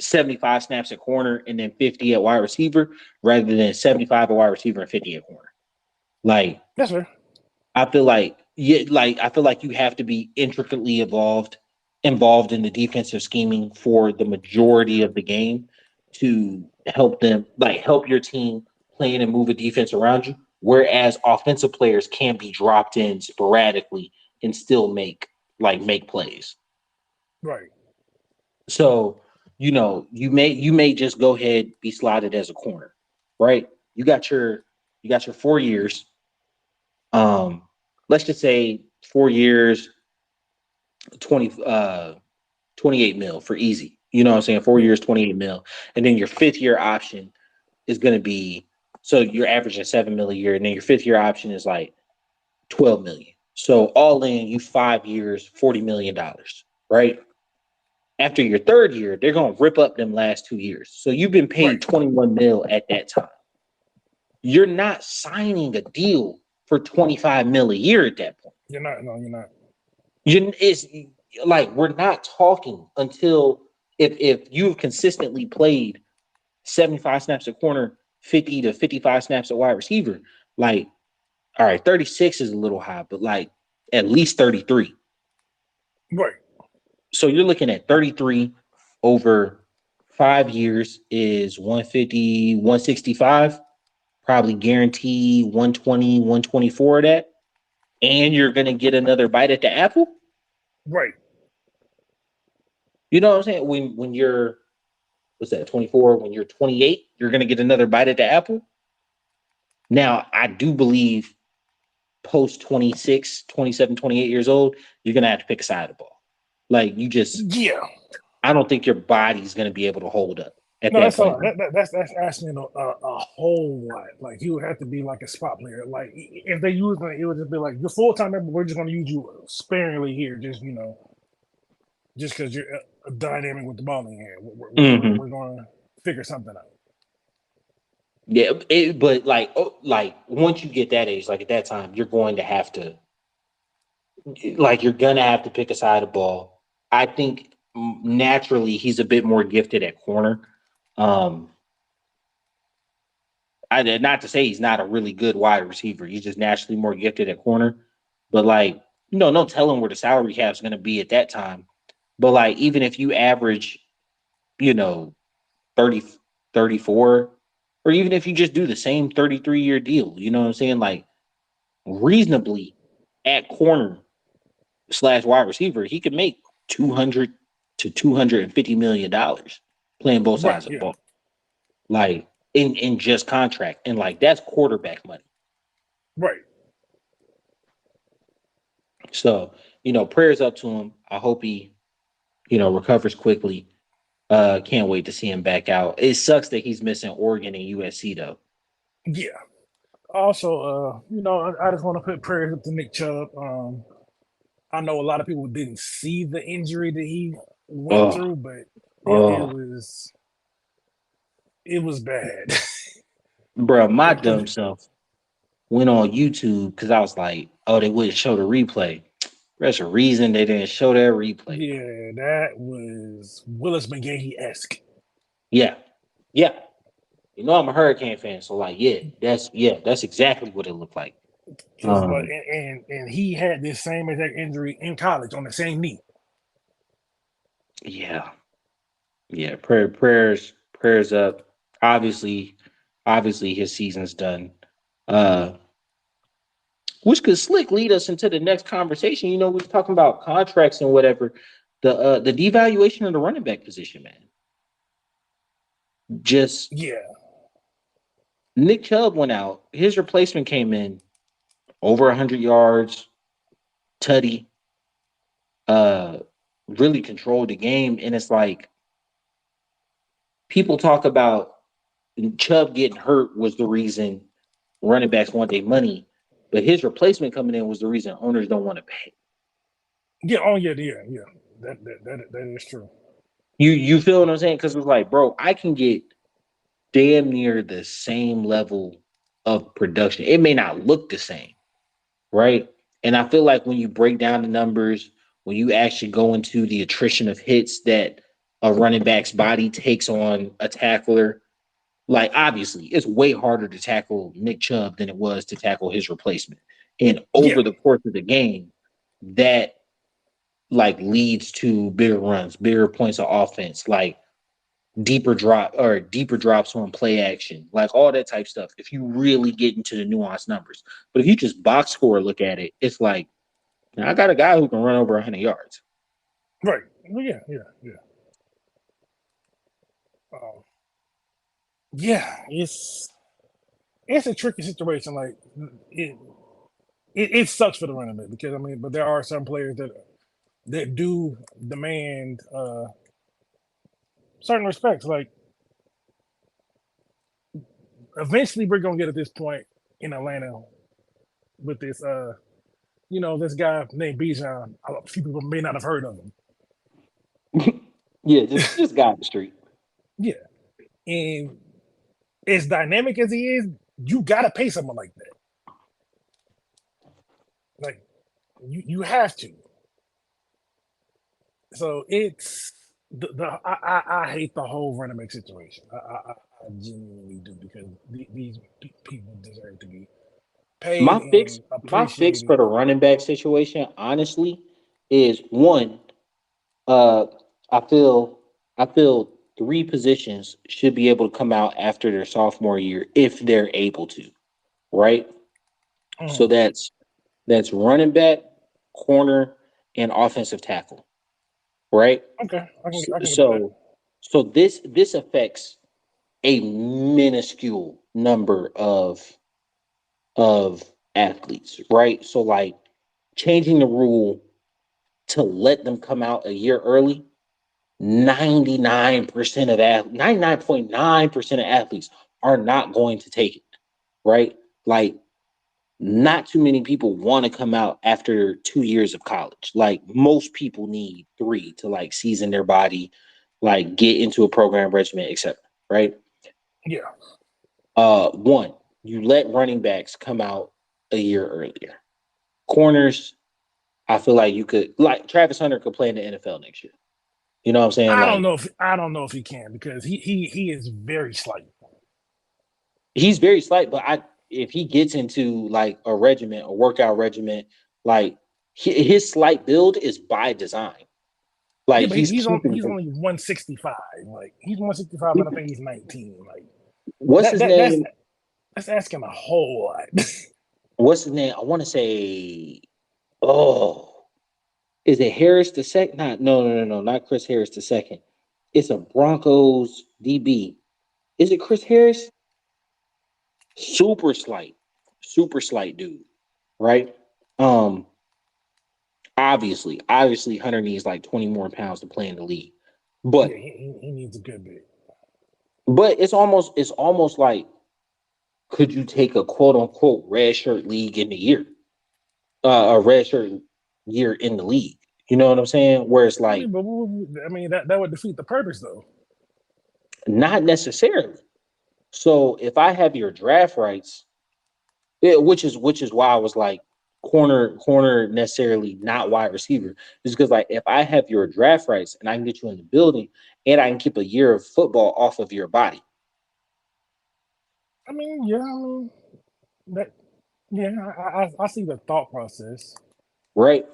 75 snaps at corner and then 50 at wide receiver rather than 75 at wide receiver and 50 at corner. Like Yes, sir. I feel like you have to be intricately involved in the defensive scheming for the majority of the game to help your team plan and move a defense around you. Whereas offensive players can be dropped in sporadically and still make plays. Right. So, you may just go ahead be slotted as a corner, right? You got your 4 years. Let's just say 4 years, 20 28 mil for easy. You know what I'm saying? Four Yeah. years, 28 mil. And then your fifth year option is gonna be so you're averaging 7 mil a year, and then your fifth year option is like 12 million. So all in, you 5 years, $40 million, right? After your third year, they're gonna rip up them last 2 years. So you've been paid Right. 21 mil at that time. You're not signing a deal for 25 mil a year at that point. You're not. No, you're not. It's like we're not talking until if you've consistently played 75 snaps at corner, 50 to 55 snaps at wide receiver, like all right, 36 is a little high, but like at least 33. Right. So you're looking at 33 over 5 years is 150, 165, probably guarantee 120, 124 of that. And you're gonna get another bite at the apple. Right. You know what I'm saying? When you're what's that, 24, when you're 28, you're gonna get another bite at the apple. Now, I do believe post 26, 27, 28 years old, you're gonna have to pick a side of the ball. Like you just Yeah. I don't think your body's gonna be able to hold up at No, that that's point. all. That's asking a whole lot. Like you would have to be like a spot player. Like if they use it would just be like you're full time member. We're just going to use you sparingly here. Just just because you're dynamic with the ball in your hand. Mm-hmm. We're going to figure something out. Yeah, but like once you get that age, like at that time, you're gonna have to pick a side of the ball. I think naturally he's a bit more gifted at corner. Um, I not to say he's not a really good wide receiver. He's just naturally more gifted at corner. But like, no telling where the salary cap is gonna be at that time. But like, even if you average, you know, 30, 34, or even if you just do the same 33-year deal, you know what I'm saying? Like reasonably at corner slash wide receiver, he could make 200 to $250 million playing both Right. sides of the Yeah. ball. Like in just contract. And like that's quarterback money. Right. So, prayers up to him. I hope he, recovers quickly. Can't wait to see him back out. It sucks that he's missing Oregon and USC though. Yeah. Also, I just want to put prayers up to Nick Chubb. I know a lot of people didn't see the injury that he went Oh, through, but it oh, was bad. bro, my Because dumb self went on YouTube because I was like, oh, they wouldn't show the replay. There's a reason they didn't show that replay, bro. yeah, that was Willis McGahee esque. Yeah, yeah. I'm a Hurricane fan, so like, that's exactly what it looked like. Because Um, and he had this same exact injury in college on the same knee. yeah, yeah. Prayers up. Obviously, obviously his season's done. Uh, which could slick lead us into the next conversation. We were talking about contracts and whatever. The devaluation of the running back position, man. Just Yeah, Nick Chubb went out. His replacement came in over 100 yards, tutty, uh, really controlled the game. And it's like people talk about Chubb getting hurt was the reason running backs want their money, but his replacement coming in was the reason owners don't want to pay. yeah, oh yeah, yeah, yeah. That is true. You feel what I'm saying? Because it's like, bro, I can get damn near the same level of production. It may not look the same, right? And I feel like when you break down the numbers, when you actually go into the attrition of hits that a running back's body takes on a tackler, like obviously it's way harder to tackle Nick Chubb than it was to tackle his replacement. And Yeah, over the course of the game, that like leads to bigger runs, bigger points of offense, like deeper drops on play action, like all that type stuff. If you really get into the nuanced numbers, but if you just box score look at it, it's like I got a guy who can run over 100 yards. right. Well, yeah, yeah, yeah. Um, yeah, it's a tricky situation. Like it, it sucks for the running back because I mean, but there are some players that do demand certain respects. Like eventually, we're gonna get at this point in Atlanta with this this guy named Bijan. A few people may not have heard of him. Yeah, just guy in the street. Yeah, and as dynamic as he is, you gotta pay someone like that. Like you have to. So it's I hate the whole running back situation. I genuinely do because these people deserve to be paid and My fix appreciated. for the running back situation, honestly, is one. Uh, I feel I feel three positions should be able to come out after their sophomore year if they're able to, right? So Mhm. that's running back, corner, and offensive tackle, right? Okay, So I can get with that. so, so this affects a minuscule number of athletes, right? So like changing the rule to let them come out a year early, 99% of 99.9% of athletes are not going to take it, right? Like not too many people want to come out after 2 years of college. Like most people need three to like season their body, like get into a program regimen, etc. Right? Yeah, One, you let running backs come out a year earlier. Corners, I feel like you could like Travis Hunter could play in the NFL next year. You know what I'm saying? Like I don't know if he can because he is very slight. he's very slight, but I if he gets into like a regiment, a workout regiment, like his slight build is by design. Yeah, Like but he's keeping he's only 165. Like he's 165, and I think he's 19. Like what's that his that name? that's asking a whole lot. What's his name? I want to say, oh, is it Harris the second? Not no, not Chris Harris the second. It's a Broncos DB. Is it Chris Harris? Super slight, super slight dude, right? Um, obviously, Hunter needs like 20 more pounds to play in the league, Yeah, but he needs a good bit. it's almost like could you take a quote unquote red shirt league in the year, a red shirt year in the league? You know what I'm saying? Where it's I like mean, but I mean that would defeat the purpose, though. not necessarily. So if I have your draft rights, which is why I was like corner necessarily not wide receiver, is because like if I have your draft rights and I can get you in the building and I can keep a year of football off of your body, I mean, yeah, I mean that. Yeah, I see the thought process. right?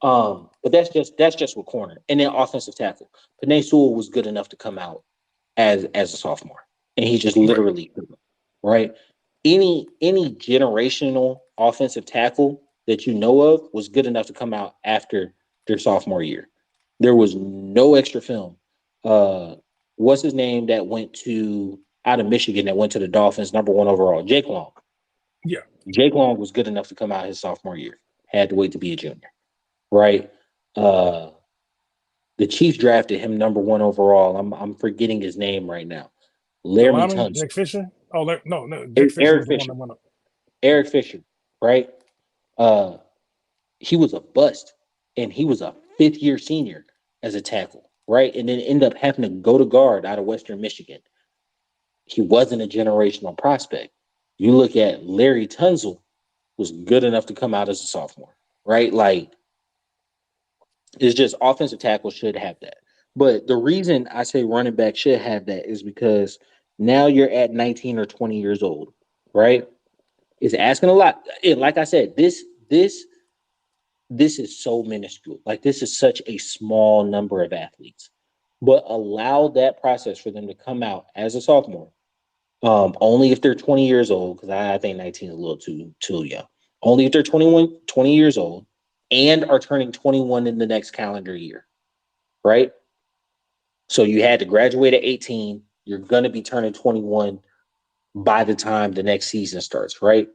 But that's just with corner and then offensive tackle. Panay Sewell was good enough to come out as a sophomore, and he just Right. literally right. Any generational offensive tackle that you know of was good enough to come out after their sophomore year. There was no extra film. Uh, what's his name that went to out of Michigan that went to the Dolphins, number one overall? Jake Long. Yeah. Jake Long was good enough to come out his sophomore year. Had to wait to be a junior, right? Uh, the Chiefs drafted him number one overall. I'm forgetting his name right now. The Laramie lineman, Tunsil. Jake Fisher. Oh, no, Jake Fisher Eric was the one Fisher. that went up. Eric Fisher, right? Uh, he was a bust, and he was a fifth year senior as a tackle, right? And then end up having to go to guard out of Western Michigan. He wasn't a generational prospect. You look at Larry Tunzel, was good enough to come out as a sophomore, right? Like it's just offensive tackle should have that. But the reason I say running back should have that is because now you're at 19 or 20 years old, right? It's asking a lot. And like I said, this is so minuscule. Like this is such a small number of athletes. But allow that process for them to come out as a sophomore. Only if they're 20 years old, because I think 19 is a little too young. Only if they're 20 years old and are turning 21 in the next calendar year, right? So you had to graduate at 18. You're gonna be turning 21 by the time the next season starts, right?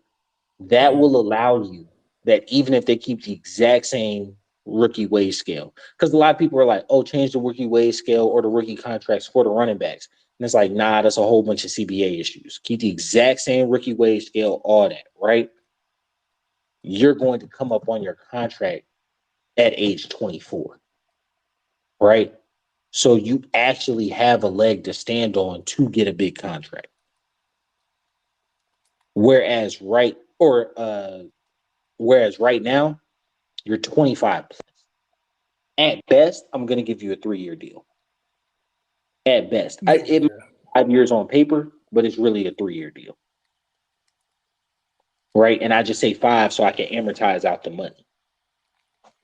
That Mhm. will allow you that even if they keep the exact same rookie wage scale, because a lot of people are like, oh, change the rookie wage scale or the rookie contracts for the running backs. And it's like, nah, that's a whole bunch of CBA issues. Keep the exact same rookie wage scale, all that, right? You're going to come up on your contract at age 24, right? So you actually have a leg to stand on to get a big contract. Whereas whereas right now, you're 25. At best, I'm going to give you a 3 year deal. At best, it might Yeah. be 5 years on paper, but it's really a 3 year deal, right? And I just say five so I can amortize out the money.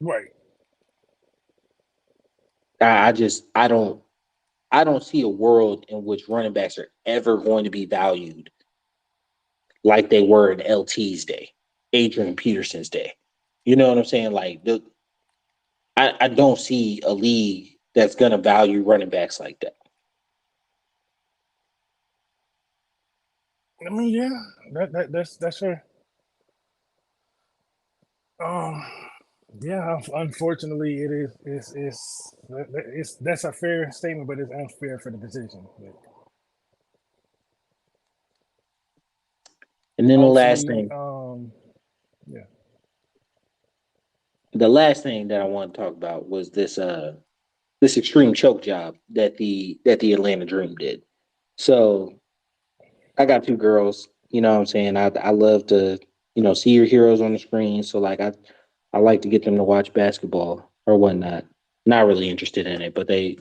Right. I don't see a world in which running backs are ever going to be valued like they were in LT's day, Adrian Peterson's day. You know what I'm saying? Like I don't see a league that's going to value running backs like that. I mean, yeah. That's fair. Um. Yeah. Unfortunately, it is. It's that's a fair statement, but it's unfair for the position. But And then the last ultimately, thing, yeah. the last thing that I want to talk about was this extreme choke job that the Atlanta Dream did. So I got two girls, you know what I'm saying? I love to, see your heroes on the screen. So like I like to get them to watch basketball or whatnot. Not really interested in it, but they,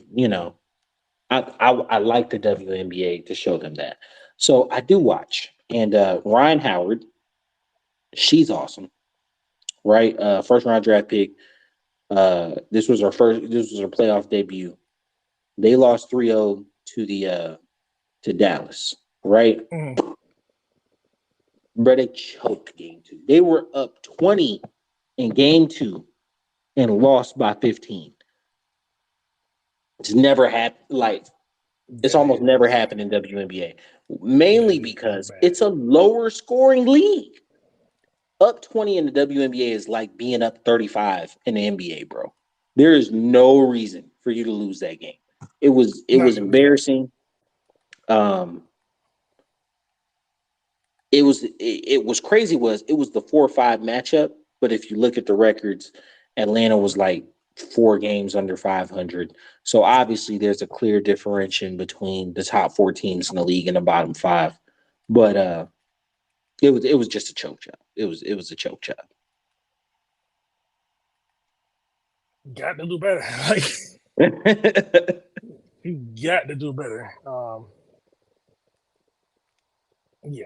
I like the WNBA to show them that. So I do watch. And Ryan Howard, she's awesome, right? First round draft pick. This was her playoff debut. They lost 3-0 to Dallas, right? Mhm. But they choked game two. They were up 20 in game two and lost by 15. It's never happened. Like, it's That almost never is happened in WNBA, mainly that is because bad. it's a lower scoring league. Up 20 in the WNBA is like being up 35 in the NBA, bro. There is no reason for you to lose that game. It was Not yeah. embarrassing. Um, it was crazy. It was the 4-5 matchup, but if you look at the records, Atlanta was like 4 games under 500. So obviously, there's a clear differentiation between the top 4 teams in the league and the bottom five. But it was just a choke job. It was a choke job. Got to do better. Like you got to do better. Yeah,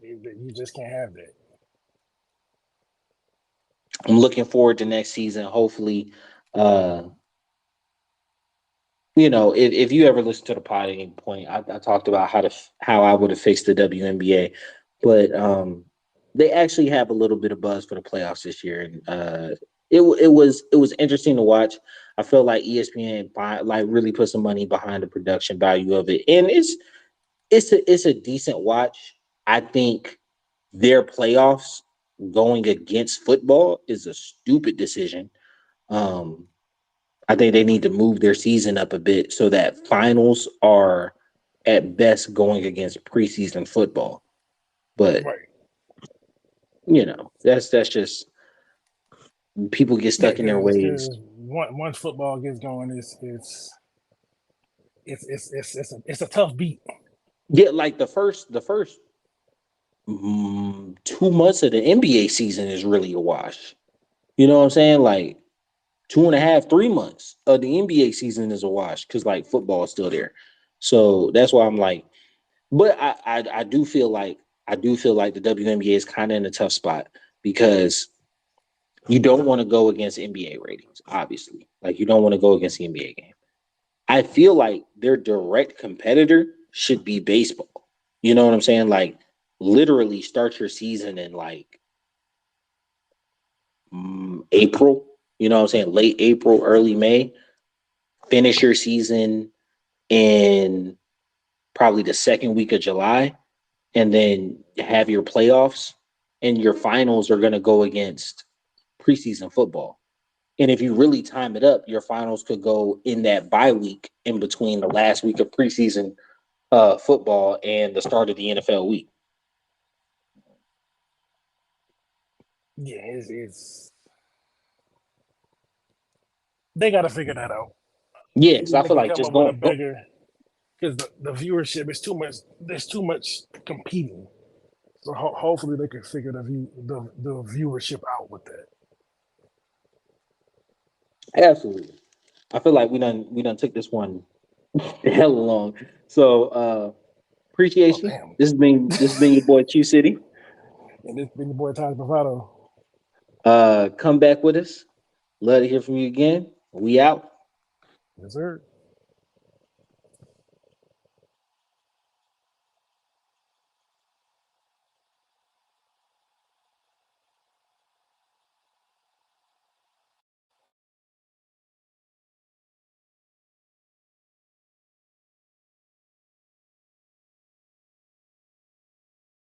you just can't have that. I'm looking forward to next season. Hopefully, uh, if you ever listen to the pod at any point, I talked about how I would have fixed the WNBA, but they actually have a little bit of buzz for the playoffs this year, and it was interesting to watch. I feel like ESPN like really put some money behind the production value of it, and it's a decent watch. I think their playoffs going against football is a stupid decision. Um, I think they need to move their season up a bit so that finals are at best going against preseason football. But Right. that's just people get Yeah, stuck in their ways. because once football gets going, it's a tough beat. Yeah, like the first 2 months of the NBA season is really a wash. You know what I'm saying? Like 2.5, 3 months of the NBA season is a wash because like football is still there. So that's why I'm like, but I do feel like the WNBA is kind of in a tough spot because you don't want to go against NBA ratings, obviously. Like you don't want to go against the NBA game. I feel like their direct competitor should be baseball. You know what I'm saying? Like literally start your season in like April. You know what I'm saying? Late April, early May. Finish your season in probably the second week of July, and then have your playoffs, and your finals are going to go against preseason football. And if you really time it up, your finals could go in that bye week in between the last week of preseason football and the start of the NFL week. Yeah, it's they got to figure that out. Yes, Maybe I they feel can like come just up with a go. bigger because the viewership is too much. There's too much competing. So hopefully they can figure the viewership out with that. Absolutely. I feel like we done took this one hella long. So Oh appreciate you. damn! This has been your boy Q City. And this been your boy Tyler Bravado. Come back with us. Love to hear from you again. We out. Yes, sir.